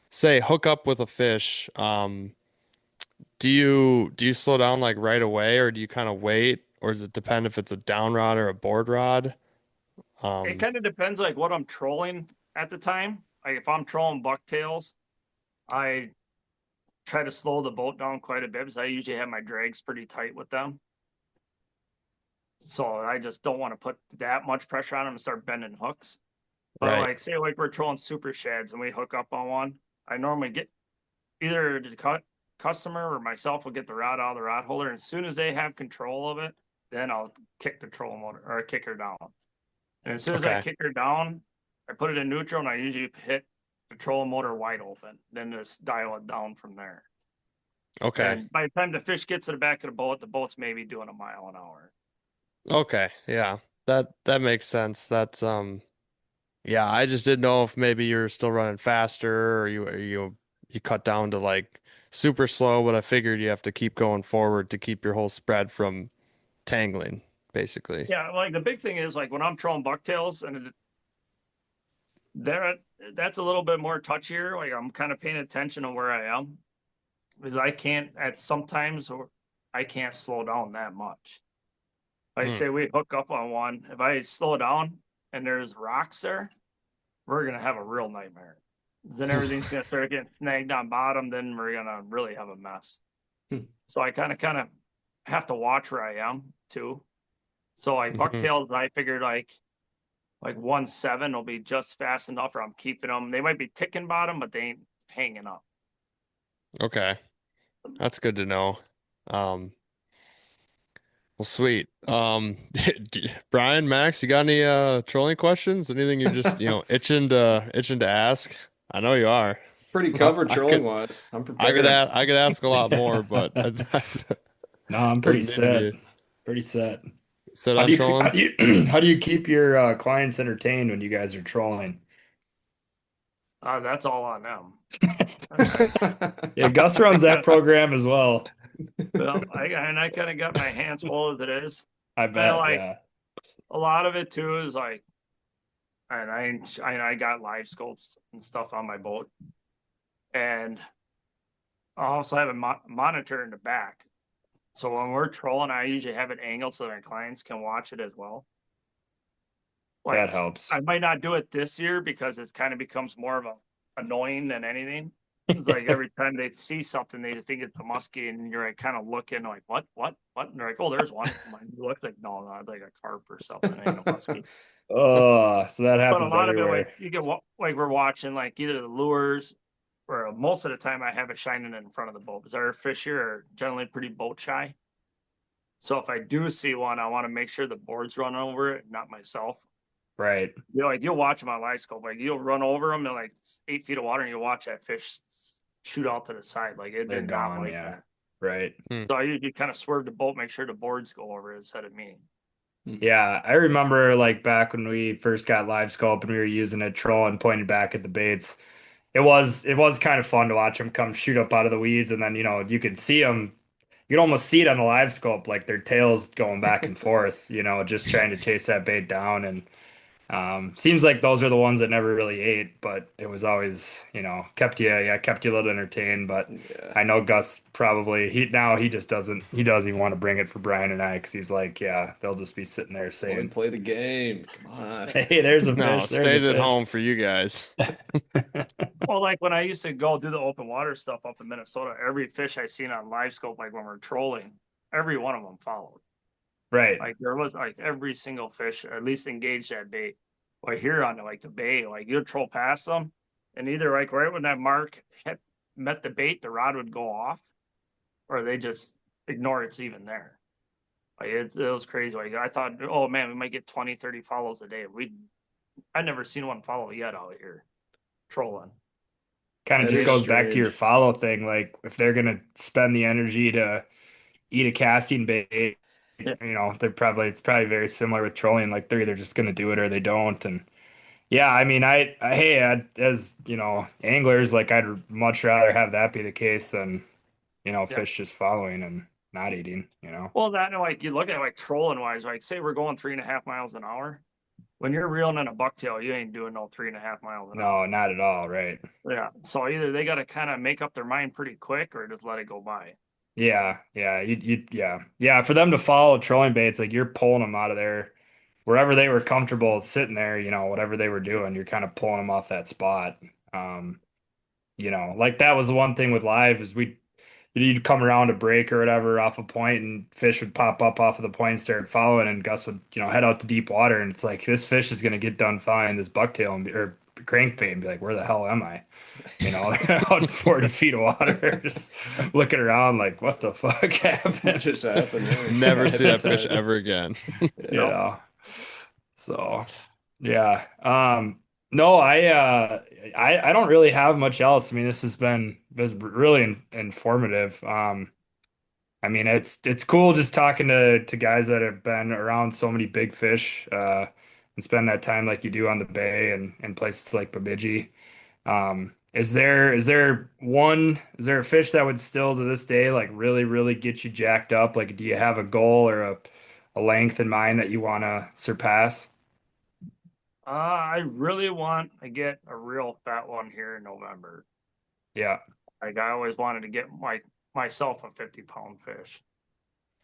say hook up with a fish, do you slow down like right away, or do you kind of wait, or does it depend if it's a down rod or a board rod? it Um, kind of depends like what I'm trolling at the time. Like if I'm trolling bucktails, I try to slow the boat down quite a bit because I usually have my drags pretty tight with them. So I just don't want to put that much pressure on them and start bending hooks. But right. like say like we're trolling super shads and we hook up on one, I normally get either the customer or myself will get the rod out of the rod holder. And as soon as they have control of it, then I'll kick the trolling motor or kick her down. And as soon as I Okay. kick her down, I put it in neutral and I usually hit the trolling motor wide open. Then just dial it down from there. Okay. And by the time the fish gets to the back of the boat's maybe doing a mile an hour. Okay. Yeah. That makes sense. That's yeah, I just didn't know if maybe you're still running faster, or you cut down to like super slow, but I figured you have to keep going forward to keep your whole spread from tangling, basically. Yeah, like the big thing is like when I'm trolling bucktails and there that's a little bit more touchier. Like I'm kind of paying attention to where I am because I can't at sometimes or I can't slow down that much. Like Hmm. say we hook up on one, if I slow down and there's rocks there, we're gonna have a real nightmare. Then everything's gonna start getting snagged on bottom. Then we're gonna really have a mess. So I kind of have to watch where I am too. So like Mhm. bucktails, I figured like 1.7 will be just fast enough, or I'm keeping them. They might be ticking bottom, but they ain't hanging up. Okay. That's good to know. Um, well, sweet. Brian, Max, you got any trolling questions? Anything you're just, itching to ask? I know you are. Pretty covered I trolling could wise. I'm I could prepared. ask I could ask a lot more, but that's No, I'm pretty doesn't need to set. be Pretty set. sit How on do you how trolling. do you how do you keep your clients entertained when you guys are trolling? That's all on them. I, Yeah, Gus runs that program as well. well, I kind of got my hands full as it is. I I bet, like yeah. a lot of it too is like, and I got live scopes and stuff on my boat, and I also have a monitor in the back. So when we're trolling, I usually have it angled so that my clients can watch it as well. That Like helps. I might not do it this year because it kind of becomes more of a annoying than anything. It's like every time they see something, they think it's a muskie, and you're like kind of looking like, what? And they're like, oh, there's one. Mine looks like no, not like a carp or something. It ain't a muskie. Oh, so that But a happens lot of it, like everywhere. you get like we're watching like either the lures, or most of the time I have it shining in front of the boat because our fish here are generally pretty boat shy. So if I do see one, I want to make sure the board's running over it, not myself. Right. Like you'll watch them on live scope, like you'll run over them in like 8 feet of water, and you'll watch that fish shoot out to the side. Like it They're did not gone, like yeah. that. Right. Hmm. So I usually kind of swerve the boat, make sure the boards go over it instead of me. Yeah, I remember like back when we first got live scope and we were using a troll and pointed back at the baits. It was kind of fun to watch them come shoot up out of the weeds, and then you could see them. You could almost see it on the live scope, like their tails going back and forth, just trying to chase that bait down. And seems like those are the ones that never really ate, but it was always, kept you a little entertained. But Yeah. I know Gus probably he just doesn't even want to bring it for Brian and I because he's like, yeah, they'll just be sitting there Boy, saying, play the game. Come on. "Hey, there's a No, fish, there's a stays at fish." home for you guys. Well, like when I used to go do the open water stuff up in Minnesota, every fish I seen on live scope, like when we're trolling, every one of them followed. Right. Like there was like every single fish at least engaged that bait. Well, here on like the bay, like you'd troll past them, and either like right when that mark hit, met the bait, the rod would go off, or they just ignore it's even there. Like it was crazy. Like I thought, oh man, we might get 20, 30 follows a day. I never seen one follow yet out here trolling. Kind of That just is goes back to your strange. follow thing. Like if they're gonna spend the energy to eat a casting bait, Yeah, it's probably very similar with trolling. Like they're either just gonna do it or they don't. And yeah, I mean, as anglers, like I'd much rather have that be the case than yeah. fish just following and not eating. Well, that like you look at like trolling wise, like say we're going 3.5 miles an hour. When you're reeling in a bucktail, you ain't doing no 3.5 miles an No, hour. not at all. Right. Yeah. So either they got to kind of make up their mind pretty quick, or just let it go by. Yeah, yeah, yeah. For them to follow trolling baits, like you're pulling them out of there wherever they were comfortable sitting there, whatever they were doing, you're kind of pulling them off that spot. Um, like that was the one thing with live is you'd come around a break or whatever off a point and fish would pop up off of the point and start following and Gus would, head out to deep water and it's like this fish is gonna get done following this bucktail or crankbait and be like, where the hell am I? Out in 40 feet of water, just looking around like, what the fuck What happened? just happened there? Never see that fish Hypnotized. ever again. You Yep. know. So yeah. No, I don't really have much else. I mean, this really informative. I mean, it's cool just talking to guys that have been around so many big fish, and spend that time like you do on the bay and places like Bemidji. Is there a fish that would still to this day like really, really get you jacked up? Like, do you have a goal or a length in mind that you want to surpass? I really want to get a real fat one here in November. Yeah, Like I always wanted to get myself a 50-pound fish.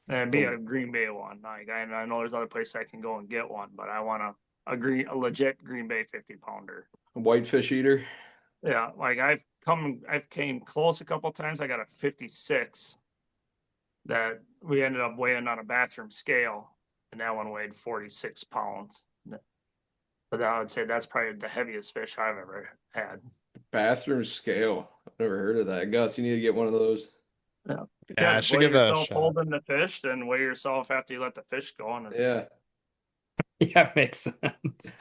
And it'd be cool. a Green Bay one. Like I know there's other places I can go and get one, but a legit Green Bay 50-pounder. Whitefish eater. Yeah, like I've came close a couple times. I got a 56 that we ended up weighing on a bathroom scale, and that one weighed 46 pounds. But I would say that's probably the heaviest fish I've ever had. Bathroom scale. I've never heard of that. Gus, you need to get one of those. Yeah. Yeah, I Just should weigh give it a yourself shot. holding the fish, then weigh yourself after you let the fish go. And Yeah. Yeah, makes sense.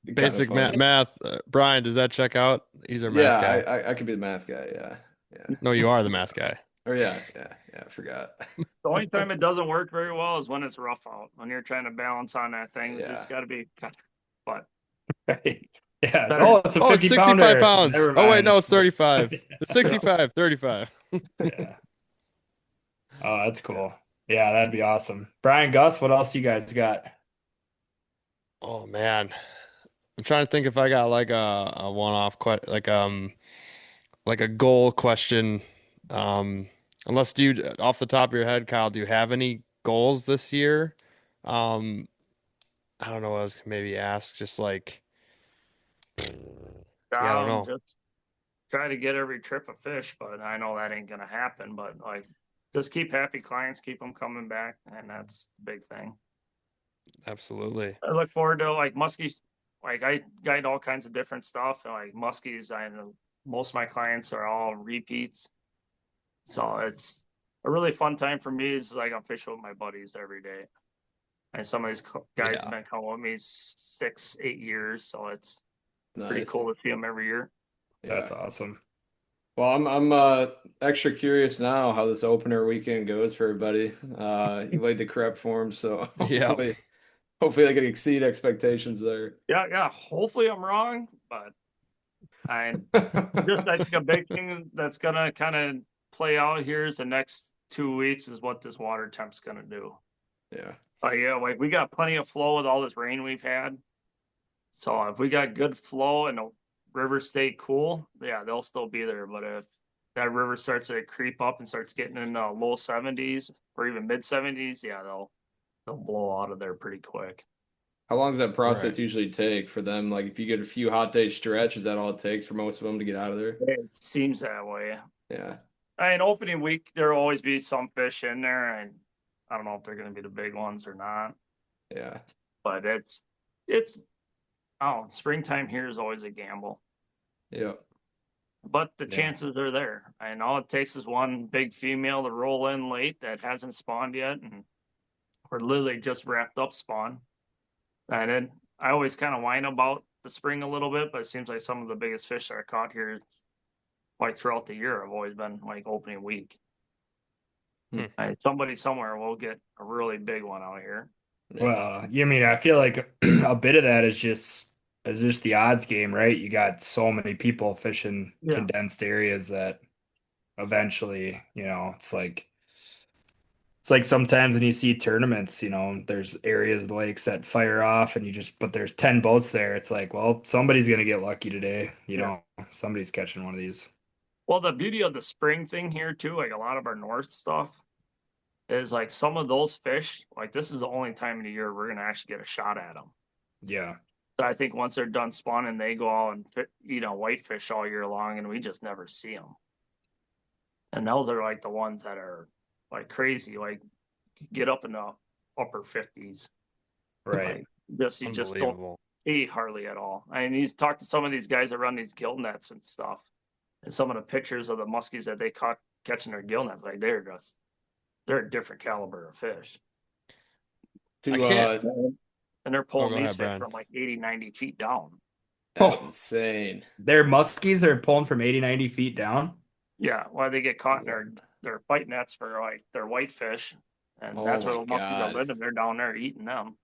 Basic math. Brian, does that check out? He's our math Yeah, guy. I could be the math guy. Yeah. Yeah. No, you are the math guy. Oh yeah, I forgot. the only time it doesn't work very well is when it's rough out. When you're trying to balance on that thing, Yeah. it's got to be. But Right. Yeah. It's, Better- it's a Oh, it's 50 65 pounder. pounds. Never Oh, wait, mind. no, it's 35. It's 65, 35. Yeah. Oh, that's cool. Yeah, that'd be awesome. Brian, Gus, what else you guys got? Oh, man. I'm trying to think if I got like a one-off like a goal question. Unless do you off the top of your head, Kyle, do you have any goals this year? Um, I don't know what I was gonna maybe ask, just like yeah, I don't know. just try to get every trip a fish, but I know that ain't gonna happen. But like, just keep happy clients, keep them coming back, and that's the big thing. Absolutely. I look forward to like muskies. Like I guide all kinds of different stuff, and like muskies, I know most of my clients are all repeats. So it's a really fun time for me. Is like I'm fishing with my buddies every day, and some of these guys have Yeah. been coming with me 6, 8 years. So it's pretty Nice. cool to see them every year. That's Yeah. awesome. Well, I'm extra curious now how this opener weekend goes for everybody. You laid the crap for them, so Yeah. hopefully I can exceed expectations there. Yeah. Hopefully I'm wrong, but I I think a big thing that's gonna kind of play out here is the next 2 weeks is what this water temp's gonna do. Yeah. Yeah, like we got plenty of flow with all this rain we've had. So if we got good flow and the river stay cool, yeah, they'll still be there. But if that river starts to creep up and starts getting in the low 70s or even mid 70s, yeah, they'll blow out of there pretty quick. How long does that process Right. usually take for them? Like if you get a few hot day stretch, is that all it takes for most of them to get out of there? It seems that way. Yeah. And opening week, there'll always be some fish in there, and I don't know if they're going to be the big ones or not. Yeah. But springtime here is always a gamble. Yeah. But the Yeah. chances are there. And all it takes is one big female to roll in late that hasn't spawned yet, and we're literally just wrapped up spawn. And then I always kind of whine about the spring a little bit, but it seems like some of the biggest fish that are caught here, like throughout the year, have always been like opening week. And somebody somewhere will get a really big one out here. Well, you mean I feel like a bit of that is just the odds game, right? You got so many people fishing Yeah. condensed areas that eventually, it's like sometimes when you see tournaments, there's areas of the lakes that fire off and but there's 10 boats there. It's like, well, somebody's gonna get lucky today, somebody's catching one of these. Well, the beauty of the spring thing here too, like a lot of our north stuff, is like some of those fish, like this is the only time of the year we're gonna actually get a shot at them. Yeah. So I think once they're done spawning, they go out and eat on whitefish all year long, and we just never see them. And those are like the ones that are like crazy, like get up in the upper 50s. Right. Like you just don't Unbelievable. see hardly at all. I mean, you talk to some of these guys that run these gill nets and stuff, and some of the pictures of the muskies that they caught catching their gill nets, like they're a different caliber of fish. I can't. And they're pulling go these ahead, fish Brian. from like 80, 90 feet down. That's Oh. insane. Their muskies are pulling from 80, 90 feet down. Yeah, why they get caught in their fight nets for like their whitefish, and Oh that's where my the muskies are God. living. They're down there eating them.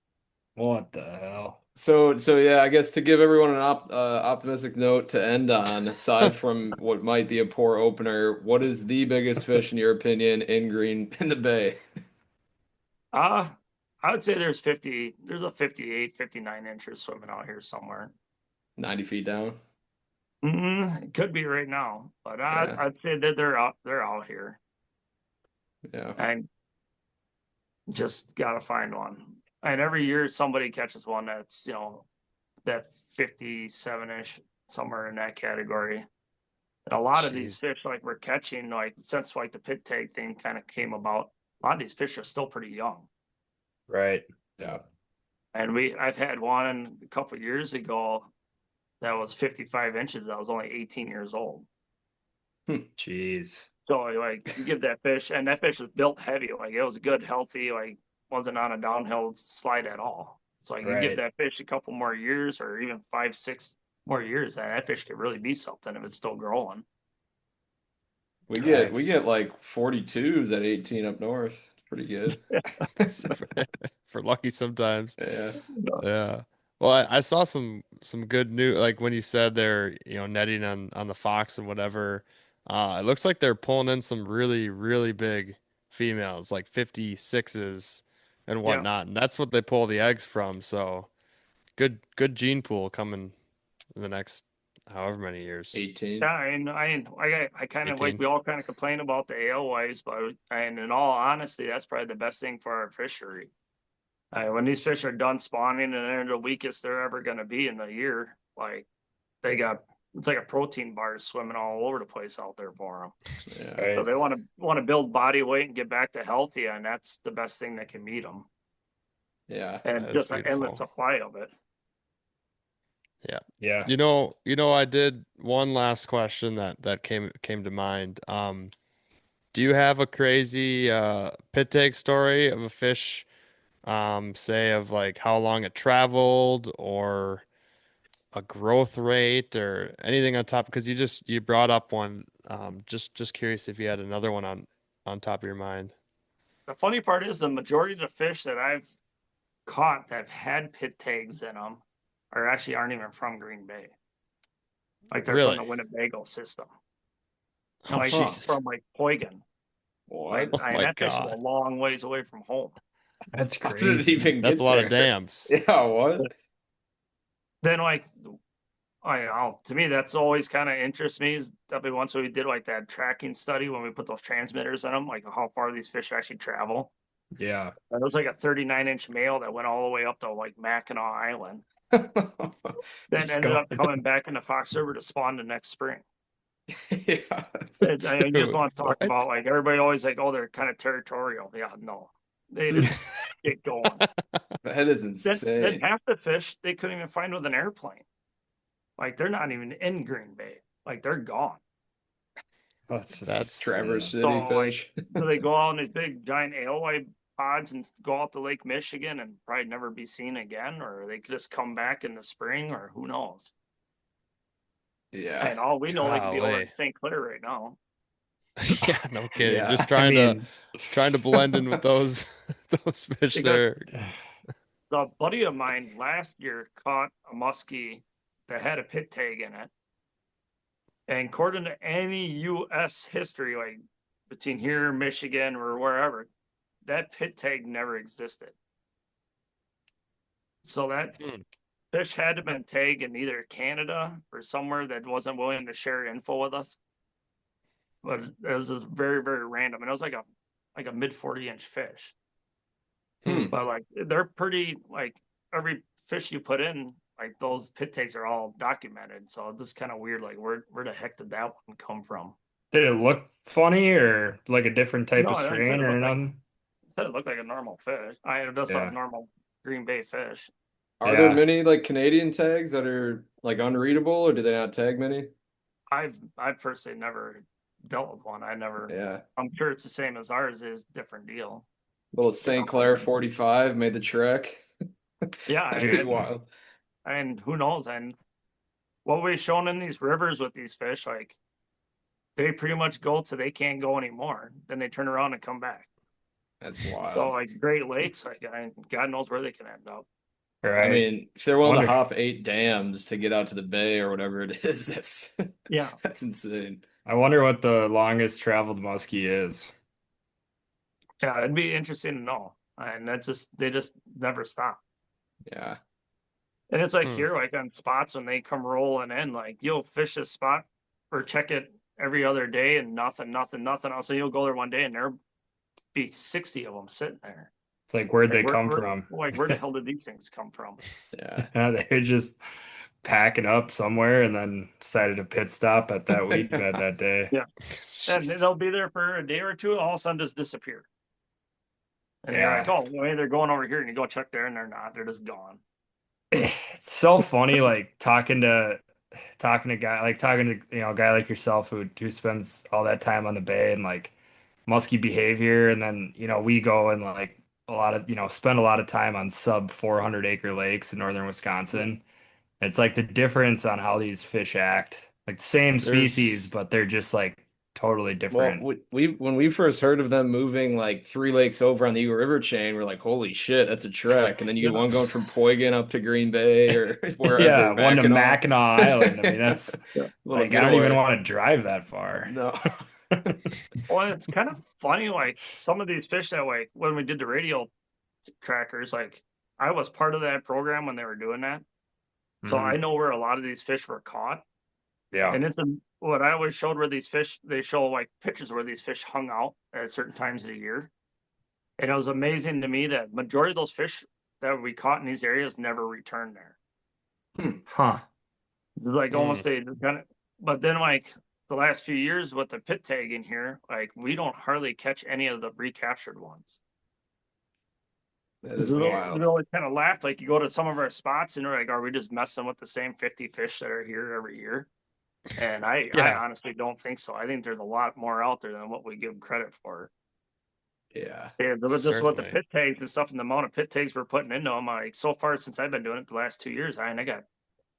What the hell? So yeah, I guess to give everyone an optimistic note to end on, aside from what might be a poor opener, what is the biggest fish in your opinion in the bay? I would say there's a 58, 59 inches swimming out here somewhere. 90 feet down. It could be right now, but Yeah. I'd say that they're out here, Yeah. and just gotta find one. And every year somebody catches one that's, that 57-ish, somewhere in that category. And a lot of these Jeez. fish, like we're catching, like since like the pit tag thing kind of came about, a lot of these fish are still pretty young. Right. Yeah. And I've had one a couple of years ago that was 55 inches. That was only 18 years old. Jeez. So like you give that fish, and that fish was built heavy. Like it was good, healthy, like wasn't on a downhill slide at all. So like you give Right. that fish a couple more years, or even 5, 6 more years, and that fish could really be something if it's still growing. We Facts. get like 42s at 18 up north. It's pretty good. For lucky sometimes. Yeah. Yeah. Well, I saw some good news, like when you said they're, netting on the Fox and whatever. It looks like they're pulling in some really, really big females, like 56s and Yeah. whatnot. And that's what they pull the eggs from. So good gene pool coming in the next however many years. 18. Yeah, and I kind of like 18. we all kind of complain about the alewives, but and in all honesty, that's probably the best thing for our fishery. When these fish are done spawning and they're the weakest they're ever going to be in the year, like it's like a protein bar swimming all over the place out there for them. Yeah. So Right. they want to build body weight and get back to healthy, and that's the best thing that can meet them. Yeah. And That is just an endless beautiful. supply of it. Yeah. Yeah. I did one last question that came to mind. Do you have a crazy pit take story of a fish, say of like how long it traveled or a growth rate or anything on top? Because you brought up one. Just curious if you had another one on top of your mind. The funny part is the majority of the fish that I've caught that have had pit tags in them aren't even from Green Bay. Like they're from Really? the Winnebago system. Oh, Like Huh. Jesus. from like Poigan. Like What? Oh my that fish is a God. long ways away from home. That's How did it crazy. even That's a get lot of there? dams. Yeah, what? Then like to me that's always kind of interests me is definitely once we did like that tracking study when we put those transmitters in them, like how far these fish actually travel. Yeah. And it was like a 39-inch male that went all the way up to like Mackinac Island. Then Just ended go. up coming back in the Fox River to spawn the next spring. Yeah, And that's, I just Dude, want to talk what? about like everybody always like, oh, they're kind of territorial. Yeah, no, they just get going. that is Then insane. half the fish they couldn't even find with an airplane. Like they're not even in Green Bay. Like they're gone. That's just That's Traverse So City like, fish. do they go out in these big giant alewife pods and go out to Lake Michigan and probably never be seen again, or they could just come back in the spring, or who knows? Yeah. And all we know, they could be over in golly. St. Clair right now. Yeah, no kidding. Yeah. Just I mean, trying to blend in with those those fish Because there. the buddy of mine last year caught a muskie that had a pit tag in it. And according to any U.S. history, like between here, Michigan, or wherever, that pit tag never existed. So that Hmm. fish had to have been tagged in either Canada or somewhere that wasn't willing to share info with us. But it was just very, very random. And it was like a mid 40-inch fish. Hmm. But like they're pretty like every fish you put in, like those pit tags are all documented. So it's just kind of weird. Like where the heck did that one come from? did it look funny or like a different type No, of I said strain it or looked like nothing? said it looked like a normal fish. I had just a Yeah. normal Green Bay fish. Are there Yeah. many like Canadian tags that are like unreadable, or do they not tag many? I've personally never dealt with one. Yeah. I'm sure it's the same as ours is different deal. Little St. Clair 45 made the trek. Yeah, That'd be wild. and who knows? And what we've shown in these rivers with these fish, like they pretty much go till they can't go anymore. Then they turn around and come back. That's So wild. like Great Lakes, like God knows where they can end up. I Right. mean, if they're willing to Wonder. hop 8 dams to get out to the bay or whatever it is, that's Yeah, that's insane. I wonder what the longest traveled muskie is. yeah, it'd be interesting to know. And that's just they just never stop. Yeah. And it's like Hmm. here, like on spots when they come rolling in, like you'll fish a spot or check it every other day and nothing, nothing, nothing. Also, you'll go there one day and there'll be 60 of them sitting there. It's like, where'd they Like come from? where the hell did these things come from? Yeah. They were just packing up somewhere and then decided to pit stop at that weed bed that day. Yeah. And Jeez. they'll be there for a day or two, all of a sudden just disappear. And you're like, Yeah. oh, well, they're going over here, and you go check there, and they're not. They're just gone. It's so funny, like talking to guy like talking to a guy like yourself who spends all that time on the bay and like musky behavior, and then we go and like a lot of spend a lot of time on sub 400 acre lakes in northern Yeah. Wisconsin. It's like the difference on how these fish act, like the same species, There's but they're just like totally Well, different. we when we first heard of them moving like 3 lakes over on the Eagle River chain, we're like, holy shit, that's a trek. And then you get Yeah. one going from Poigan up to Green Bay or wherever, Yeah, one to Mackinac. Mackinac Island. I mean, that's Yeah. Little like I don't even getaway. want to drive that far. No. Well, it's kind of funny, like some of these fish that way, when we did the radio trackers, like I was part of that program when they were doing that. So Mhm. I know where a lot of these fish were caught. Yeah. And what I always showed where these fish, they show like pictures where these fish hung out at certain times of the year. And it was amazing to me that majority of those fish that we caught in these areas never returned there. Huh. It's like almost Hmm. they kind of, but then like the last few years with the pit tag in here, like we don't hardly catch any of the recaptured ones. That It's is a little, wild. we always kind of laughed. Like you go to some of our spots and we're like, are we just messing with the same 50 fish that are here every year? And I Yeah. honestly don't think so. I think there's a lot more out there than what we give credit for. Yeah. Yeah, but just with the Certainly. pit tags and stuff and the amount of pit tags we're putting into them, like so far since I've been doing it the last 2 years, I got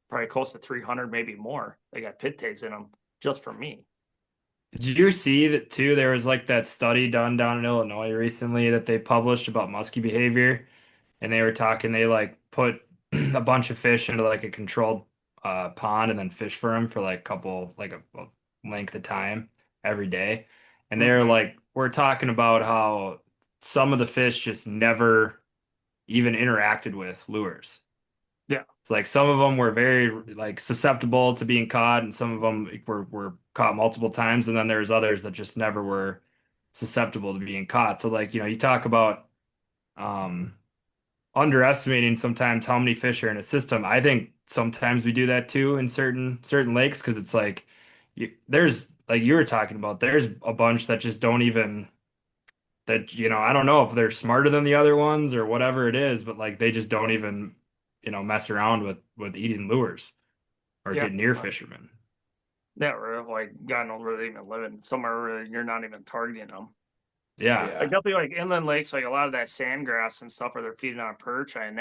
probably close to 300, maybe more. They got pit tags in them just for me. Did you see that too? There was like that study done down in Illinois recently that they published about musky behavior, and they were talking. They like put a bunch of fish into like a controlled pond and then fish for them for like a length of time every day, and they're Mhm. like, we're talking about how some of the fish just never even interacted with lures. Yeah, It's like some of them were very like susceptible to being caught, and some of them were caught multiple times, and then there's others that just never were susceptible to being caught. So like, you talk about um underestimating sometimes how many fish are in a system. I think sometimes we do that too in certain lakes because it's like there's like you were talking about, there's a bunch that just don't even that I don't know if they're smarter than the other ones or whatever it is, but like they just don't even mess around with eating lures or yeah. get near fishermen. Yeah, or like God knows where they even living. Somewhere where you're not even targeting them. Yeah, Like Yeah. definitely like inland lakes, like a lot of that sand grass and stuff where they're feeding on perch, and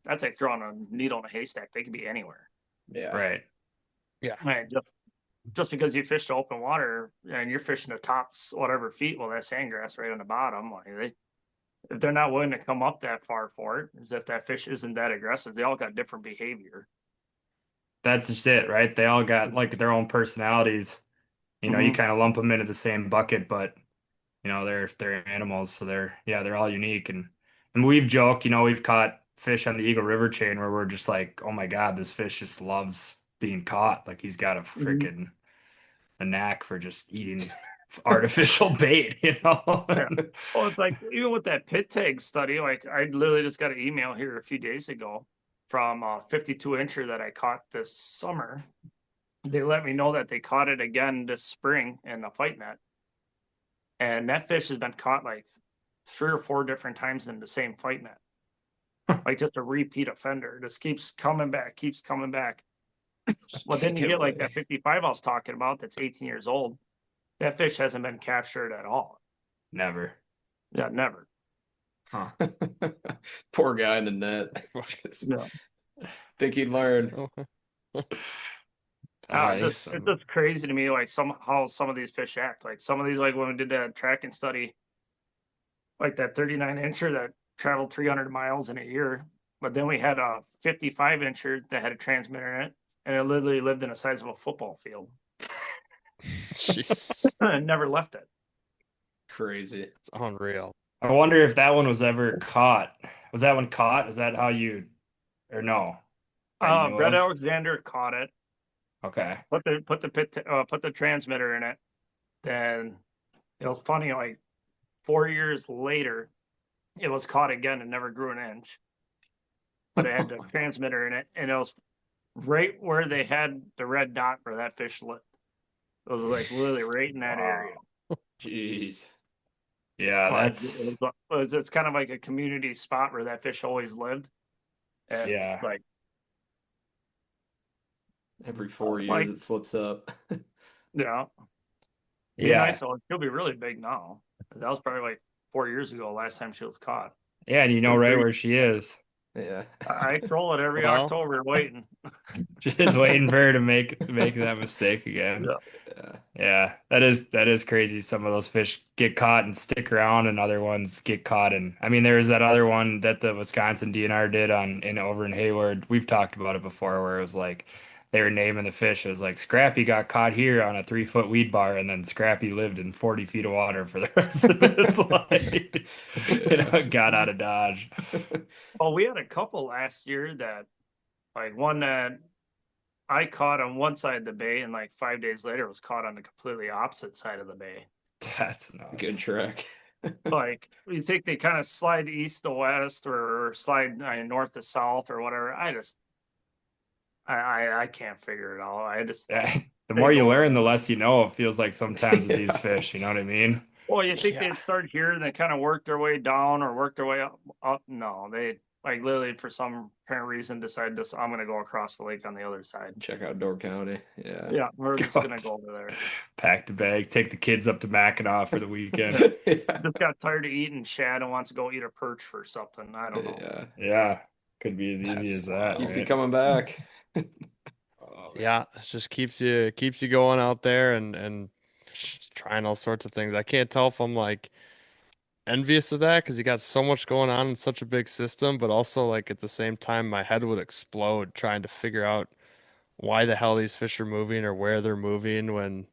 that's like throwing a needle in a haystack. They could be anywhere. Yeah. right. Yeah. Right. Just because you fish the open water and you're fishing the tops whatever feet, well, that sand grass right on the bottom, like if they're not willing to come up that far for it, as if that fish isn't that aggressive, they all got different behavior. That's just it, right? They all got like their own personalities. You Mm-hmm. kind of lump them into the same bucket, but they're animals, so they're all unique. And we've joked, we've caught fish on the Eagle River chain where we're just like, oh my God, this fish just loves being caught. Like he's got Mm-hmm. a knack for just eating artificial bait. Yeah. Well, it's like even with that pit tag study, like I literally just got an email here a few days ago from a 52 incher that I caught this summer. They let me know that they caught it again this spring in a fight net. And that fish has been caught like 3 or 4 different times in the same fight net. Like just a repeat offender. Just keeps coming back, keeps coming back. Well, then Can't you get get like away. that 55 I was talking about that's 18 years old. That fish hasn't been captured at all. Never. Yeah, never. Huh. Poor guy in the net. Just Yeah. think he'd learn. It's just crazy to me, like how some of these fish act. Like some of these, like when we did that tracking study, like that 39 incher that traveled 300 miles in a year, but then we had a 55 incher that had a transmitter in it, and it literally lived in the size of a football field Jeez. and never left it. Crazy. It's unreal. I wonder if that one was ever caught. Was that one caught? Is that how you, or no? That you knew Brett of? Alexander caught it, Okay. put the transmitter in it. Then it was funny, like 4 years later, it was caught again and never grew an inch. But it had the transmitter in it, and it was right where they had the red dot where that fish lived. It was like literally right in that area. Jeez. Yeah, Like that's it's kind of like a community spot where that fish always lived. And yeah. like Every 4 years Like- it slips up. yeah. Be Yeah. nice. So she'll be really big now. That was probably like 4 years ago, last time she was caught. Yeah, and you know right where she is. Yeah. I troll it every Well. October waiting. Just waiting for her to make that mistake again. Yeah. Yeah. Yeah, that is crazy. Some of those fish get caught and stick around, and other ones get caught. And I mean, there was that other one that the Wisconsin DNR did over in Hayward. We've talked about it before, where it was like they were naming the fish. It was like Scrappy got caught here on a 3-foot weed bar, and then Scrappy lived in 40 feet of water for the rest of his life. Got out of Dodge. Well, we had a couple last year that, like one that I caught on one side of the bay, and like 5 days later was caught on the completely opposite side of the bay. That's nuts. Good track. Like you think they kind of slide east to west or slide north to south or whatever. I can't figure it out. I just Yeah. The They more you go- learn, the less you know. It feels like sometimes with these Yeah. fish, you know what I mean? well, you think Yeah. they'd start here and they kind of work their way down or work their way up. No, they like literally for some apparent reason decided this. I'm gonna go across the lake on the other side. Check out Door County. Yeah. Yeah, we're just God. gonna go over there. Pack the bag, take the kids up to Mackinac for the weekend. Yeah. Just got tired of eating shad and wants to go eat a perch for something. I don't know. Yeah. Yeah, could be as easy That's as that. Keeps right? you coming back. Oh, Yeah, it just keeps you going out there and just trying all sorts of things. I can't tell if I'm like envious of that because you got so much going on in such a big system, but also like at the same time my head would explode trying to figure out why the hell these fish are moving or where they're moving when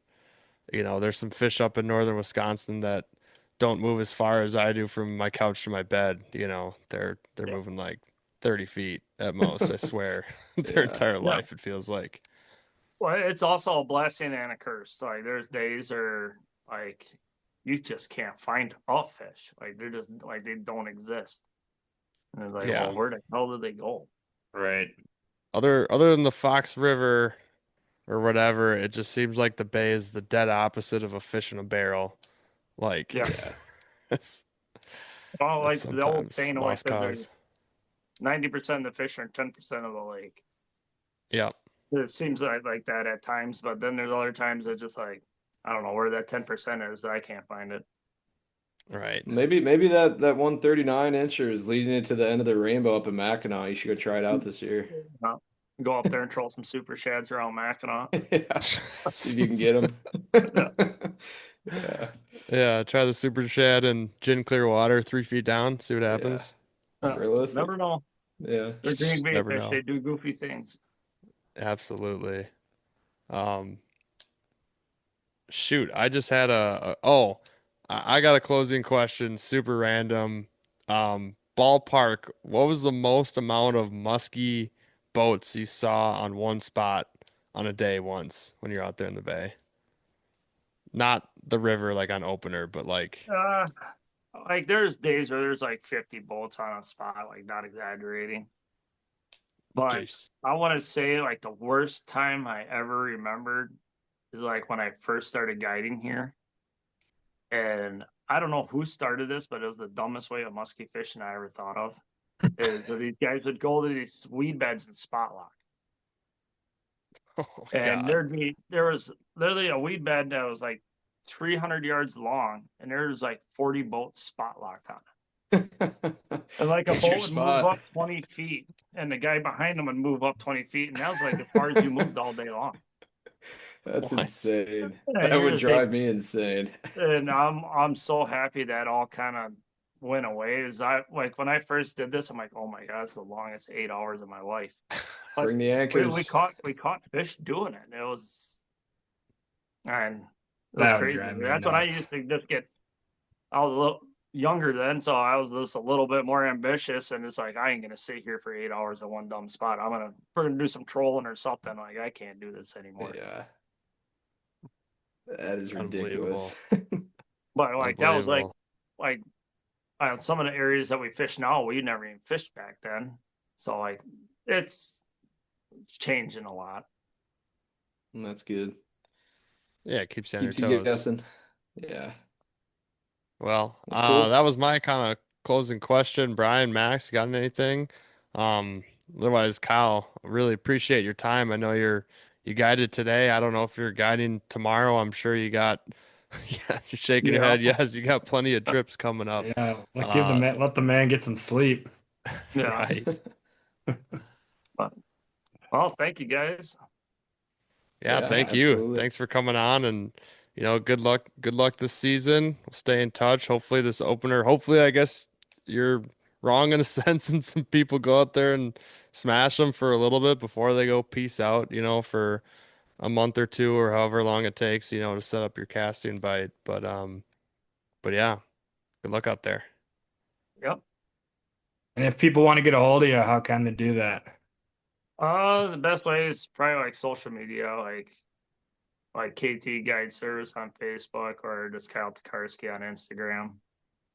there's some fish up in northern Wisconsin that don't move as far as I do from my couch to my bed. They're moving like 30 feet at most, I swear. Their Yeah. entire life it feels like. Well, it's also a blessing and a curse. Like there's days are like you just can't find a fish. Like they're just like they don't exist. And it's like, Yeah. well, where the hell did they go? right. Other than the Fox River or whatever, it just seems like the bay is the dead opposite of a fish in a barrel. Like, Yeah. it's Well, like it's the old sometimes saying always lost said, cause. there's 90% of the fish are in 10% of the lake. Yep. It seems like that at times, but then there's other times it's just like I don't know where that 10% is. I can't find it. Right. Maybe that 139 incher is leading into the end of the rainbow up in Mackinac. You should go try it out this year. Go up there and troll some super shads around Mackinac. Yeah. See if you can get them. Yeah. Yeah, try the super shad and gin clear water 3 feet down, see what happens. Realistic. Never know. Yeah. They're green bait Never fish. know. They do goofy things. Absolutely. Shoot, I just had I got a closing question, super random. Ballpark, what was the most amount of musky boats you saw on one spot on a day once when you're out there in the bay? Not the river like on opener, but like Like there's days where there's like 50 boats on a spot, like not exaggerating. But jeez. I want to say like the worst time I ever remembered is like when I first started guiding here. And I don't know who started this, but it was the dumbest way of musky fishing I ever thought of. Is that these guys would go to these weed beds and spot lock. Oh And God. there was literally a weed bed that was like 300 yards long, and there was like 40 boats spot locked on it. And like a That's your boat would move spot. up 20 feet, and the guy behind him would move up 20 feet, and that was like as far as you moved all day long. That's What? insane. Yeah, That you're would just drive me insane. And I'm so happy that all kind of went away. Is I like when I first did this, I'm like, oh my god, it's the longest 8 hours of my life. But Bring the we, anchors. we caught fish doing it. It was and it was That would crazy. drive me That's when I nuts. used to just get. I was a little younger then, so I was just a little bit more ambitious, and it's like I ain't gonna sit here for 8 hours at one dumb spot. We're gonna do some trolling or something. Like I can't do this anymore. Yeah. That is Unbelievable. ridiculous. But like that was Unbelievable. like some of the areas that we fish now, we never even fished back then. So like it's changing a lot. That's good. Yeah, it keeps you on your Keeps you toes. guessing. Yeah. Well, Cool. that was my kind of closing question. Brian, Max, got anything? Otherwise, Kyle, really appreciate your time. I know you guided today. I don't know if you're guiding tomorrow. I'm sure you got, yeah, you're shaking your Yeah. head. Yes, you got plenty of trips coming up. Yeah, let the man get some sleep. Yeah. Right. But well, thank you guys. Yeah, Yeah, thank you. absolutely. Thanks for coming on, and good luck. Good luck this season. We'll stay in touch. Hopefully this opener, hopefully I guess you're wrong in a sense and some people go out there and smash them for a little bit before they go peace out, for a month or two or however long it takes, to set up your casting bite. But yeah, good luck out there. Yep. And if people want to get a hold of you, how can they do that? The best way is probably like social media, like KT Guide Service on Facebook or just Kyle Tokarski on Instagram.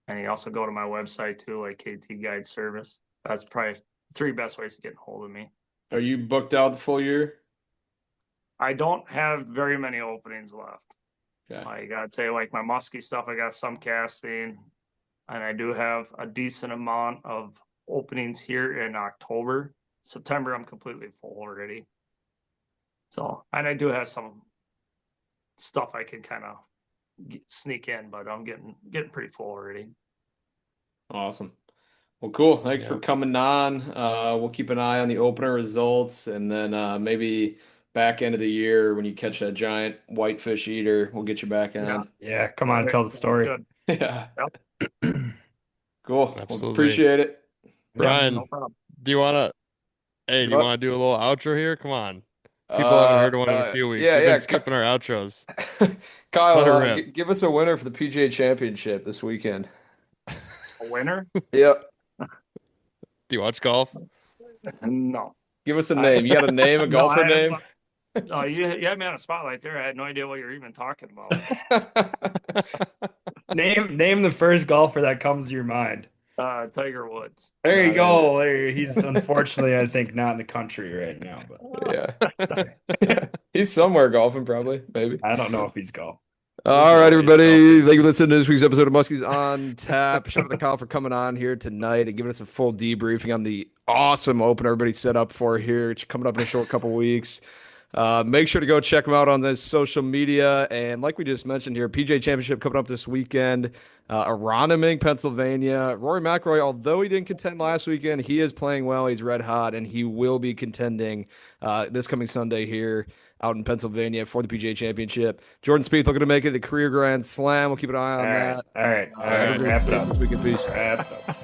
And you also go to my website too, like KT Guide Service. That's probably 3 best ways to get a hold of me. Are you booked out the full year? I don't have very many openings left. Okay. I gotta tell you, like my Musky stuff, I got some casting, and I do have a decent amount of openings here in October. September, I'm completely full already. So, and I do have some stuff I can kind of sneak in, but I'm getting pretty full already. Awesome. Well, cool. Thanks for Yeah. coming on. We'll keep an eye on the opener results, and then maybe back end of the year when you catch that giant whitefish eater, we'll get you back on. Yeah, come on, tell the story. Good. Yeah. Yep. Cool. Well, Absolutely. appreciate it. Brian, No problem. do you want to, hey, do you What? want to do a little outro here? Come on. People haven't heard one in a few weeks. Yeah, We've yeah. been skipping our outros. Kyle, Let her rip. give us a winner for the PGA Championship this weekend. A winner? Yep. Do you watch golf? No. Give us a name. You got a name, a golfer I- name? No, you had me on a spotlight there. I had no idea what you're even talking about. Name the first golfer that comes to your mind. Tiger Woods. There you No, go. He's unfortunately, I think, not in the country right now, but Yeah. He's somewhere golfing, probably, maybe. I don't know if he's golf. All right, everybody. Thank you for listening to this week's episode of Muskies on Tap. Shout out to Kyle for coming on here tonight and giving us a full debriefing on the awesome open everybody set up for here. It's coming up in a short couple weeks. Make sure to go check him out on his social media. And like we just mentioned here, PJ Championship coming up this weekend. Aronimink, Pennsylvania. Rory McIlroy, although he didn't contend last weekend, he is playing well. He's red hot, and he will be contending this coming Sunday here out in Pennsylvania for the PGA Championship. Jordan Spieth looking to make it the career Grand Slam. We'll keep an eye on that. All right. Everybody Wrap it up. this weekend. Peace. Wrap it up.